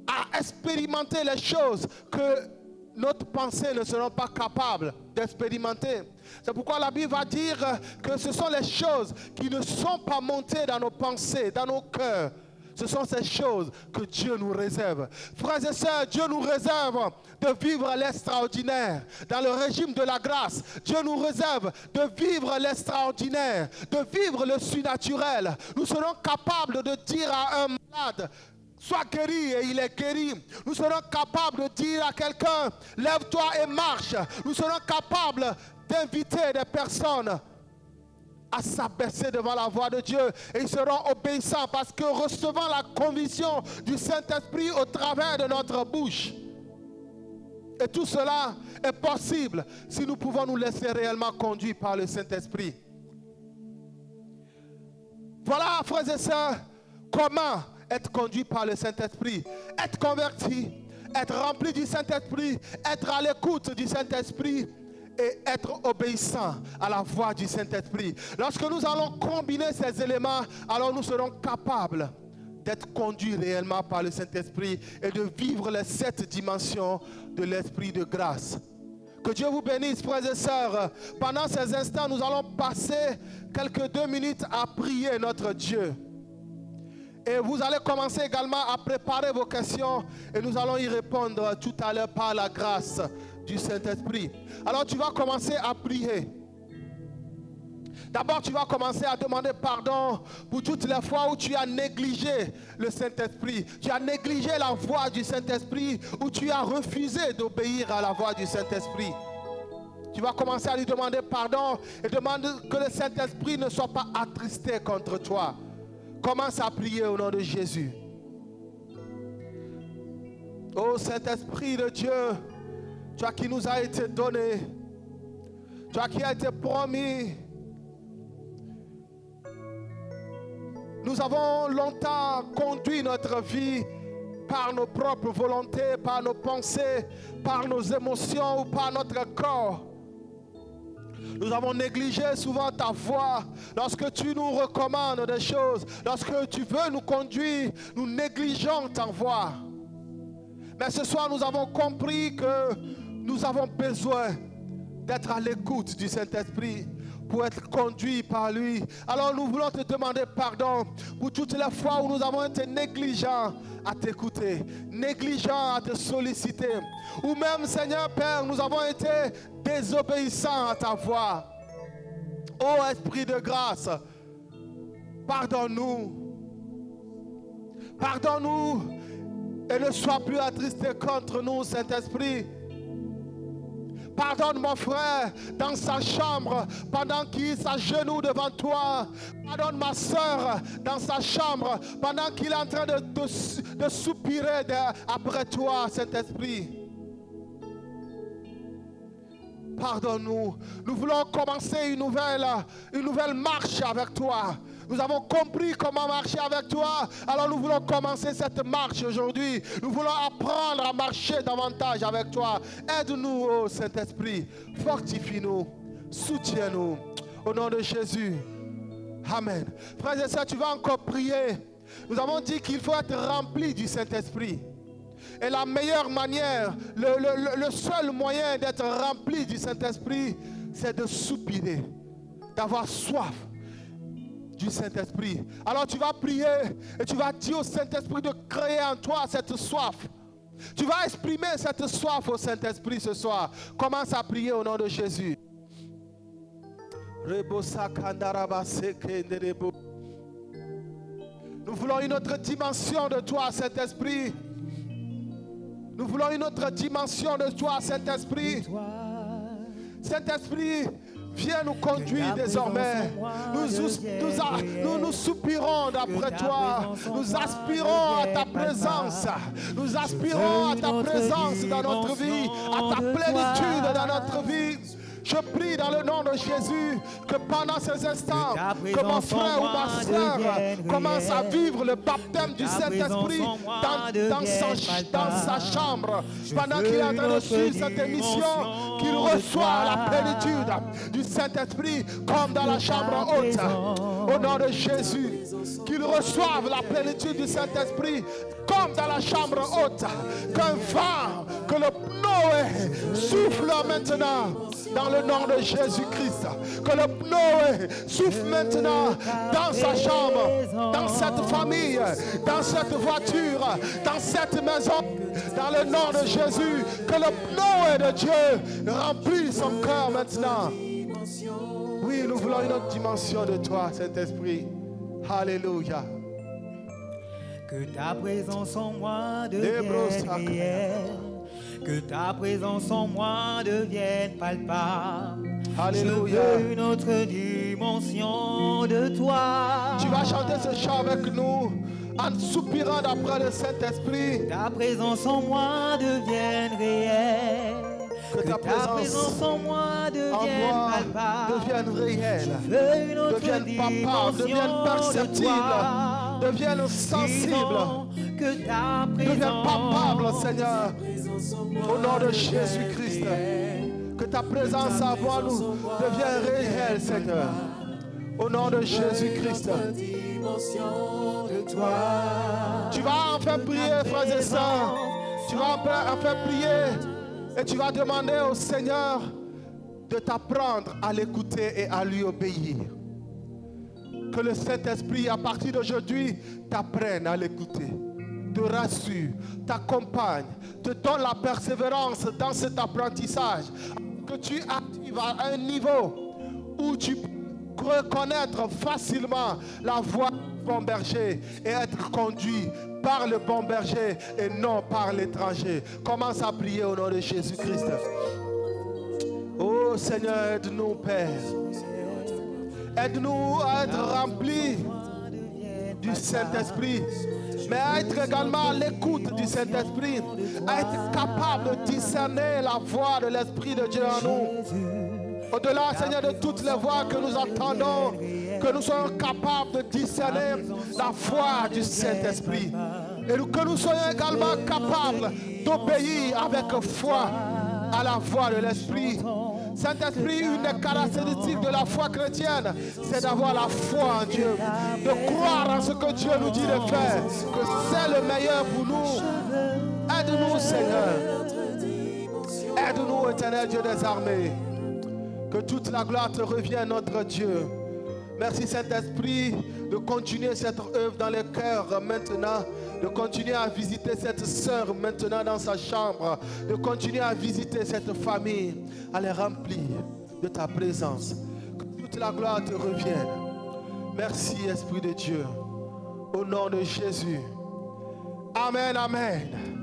à expérimenter les choses que notre pensée ne sera pas capable d'expérimenter. C'est pourquoi la Bible va dire que ce sont les choses qui ne sont pas montées dans nos pensées, dans nos cœurs. Ce sont ces choses que Dieu nous réserve. Frères et sœurs, Dieu nous réserve de vivre l'extraordinaire. Dans le régime de la grâce, Dieu nous réserve de vivre l'extraordinaire, de vivre le surnaturel. Nous serons capables de dire à un malade, sois guéri et il est guéri. Nous serons capables de dire à quelqu'un, lève-toi et marche. Nous serons capables d'inviter des personnes à s'abaisser devant la voix de Dieu et ils seront obéissants parce que recevant la conviction du Saint-Esprit au travers de notre bouche. Et tout cela est possible si nous pouvons nous laisser réellement conduire par le Saint-Esprit. Voilà, frères et sœurs, comment être conduit par le Saint-Esprit, être converti, être rempli du Saint-Esprit, être à l'écoute du Saint-Esprit et être obéissant à la voix du Saint-Esprit. Lorsque nous allons combiner ces éléments, alors nous serons capables d'être conduits réellement par le Saint-Esprit et de vivre les 7 dimensions de l'Esprit de grâce. Que Dieu vous bénisse, frères et sœurs. Pendant ces instants, nous allons passer quelques 2 minutes à prier notre Dieu. Et vous allez commencer également à préparer vos questions et nous allons y répondre tout à l'heure par la grâce du Saint-Esprit. Alors tu vas commencer à prier. D'abord, tu vas commencer à demander pardon pour toutes les fois où tu as négligé le Saint-Esprit. Tu as négligé la voix du Saint-Esprit, où tu as refusé d'obéir à la voix du Saint-Esprit. Tu vas commencer à lui demander pardon et demander que le Saint-Esprit ne soit pas attristé contre toi. Commence à prier au nom de Jésus. Ô Saint-Esprit de Dieu, toi qui nous as été donné, toi qui as été promis. Nous avons longtemps conduit notre vie par nos propres volontés, par nos pensées, par nos émotions ou par notre corps. Nous avons négligé souvent ta voix. Lorsque tu nous recommandes des choses, lorsque tu veux nous conduire, nous négligeons ta voix. Mais ce soir, nous avons compris que nous avons besoin d'être à l'écoute du Saint-Esprit pour être conduits par lui. Alors nous voulons te demander pardon pour toutes les fois où nous avons été négligents à t'écouter, négligents à te solliciter, ou même, Seigneur Père, nous avons été désobéissants à ta voix. Ô Esprit de grâce, pardonne-nous. Pardonne-nous et ne sois plus attristé contre nous, Saint-Esprit. Pardonne mon frère dans sa chambre pendant qu'il s'agenouille devant toi. Pardonne ma soeur dans sa chambre pendant qu'il est en train de soupirer après toi, Saint-Esprit. Pardonne-nous. Nous voulons commencer une nouvelle marche avec toi. Nous avons compris comment marcher avec toi. Alors nous voulons commencer cette marche aujourd'hui. Nous voulons apprendre à marcher davantage avec toi. Aide-nous, ô Saint-Esprit. Fortifie-nous. Soutiens-nous. Au nom de Jésus. Amen. Frères et sœurs, tu vas encore prier. Nous avons dit qu'il faut être rempli du Saint-Esprit. Et la meilleure manière, le seul moyen d'être rempli du Saint-Esprit, c'est de soupirer, d'avoir soif du Saint-Esprit. Alors tu vas prier et tu vas dire au Saint-Esprit de créer en toi cette soif. Tu vas exprimer cette soif au Saint-Esprit ce soir. Commence à prier au nom de Jésus. Nous voulons une autre dimension de toi, Saint-Esprit. Nous voulons une autre dimension de toi, Saint-Esprit. Saint-Esprit, viens nous conduire désormais. Nous soupirons d'après toi. Nous aspirons à ta présence. Nous aspirons à ta présence dans notre vie, à ta plénitude dans notre vie. Je prie dans le nom de Jésus que pendant ces instants, que mon frère ou ma soeur commence à vivre le baptême du Saint-Esprit dans sa chambre. Pendant qu'il est en train de suivre cette émission, qu'il reçoit la plénitude du Saint-Esprit comme dans la chambre haute. Au nom de Jésus, qu'il reçoive la plénitude du Saint-Esprit comme dans la chambre haute. Qu'un vent, que le Noé souffle maintenant. Dans le nom de Jésus-Christ, que le Noé souffle maintenant dans sa chambre, dans cette famille, dans cette voiture, dans cette maison, dans le nom de Jésus, que le Noé de Dieu remplisse son cœur maintenant. Oui, nous voulons une autre dimension de toi, Saint-Esprit. Alléluia. Que ta présence en moi devienne réelle. Que ta présence en moi devienne palpable. Alléluia. Je veux une autre dimension de toi. Tu vas chanter ce chant avec nous en soupirant d'après le Saint-Esprit. Que ta présence en moi devienne réelle. Que ta présence en moi devienne palpable. Devienne réelle. Je veux une autre devienne palpable, devienne perceptible, devienne sensible. Que ta présence devienne palpable, Seigneur. Au nom de Jésus-Christ, que ta présence avant nous devienne réelle, Seigneur. Au nom de Jésus-Christ. Tu vas enfin prier, frères et sœurs. Tu vas enfin prier et tu vas demander au Seigneur de t'apprendre à l'écouter et à lui obéir. Que le Saint-Esprit, à partir d'aujourd'hui, t'apprenne à l'écouter, te rassure, t'accompagne, te donne la persévérance dans cet apprentissage, que tu arrives à un niveau où tu peux reconnaître facilement la voix du bon berger et être conduit par le bon berger et non par l'étranger. Commence à prier au nom de Jésus-Christ. Oh Seigneur, aide-nous, Père. Aide-nous à être remplis du Saint-Esprit, mais à être également à l'écoute du Saint-Esprit, à être capable de discerner la voix de l'Esprit de Dieu en nous. Au-delà, Seigneur, de toutes les voix que nous entendons, que nous soyons capables de discerner la voix du Saint-Esprit. Et que nous soyons également capables d'obéir avec foi à la voix de l'Esprit. Saint-Esprit, une des caractéristiques de la foi chrétienne, c'est d'avoir la foi en Dieu, de croire en ce que Dieu nous dit de faire, que c'est le meilleur pour nous. Aide-nous, Seigneur. Aide-nous, éternel Dieu des armées. Que toute la gloire te revienne, notre Dieu. Merci, Saint-Esprit, de continuer cette œuvre dans les cœurs maintenant, de continuer à visiter cette sœur maintenant dans sa chambre, de continuer à visiter cette famille, à les remplir de ta présence. Que toute la gloire te revienne. Merci, Esprit de Dieu. Au nom de Jésus. Amen, amen.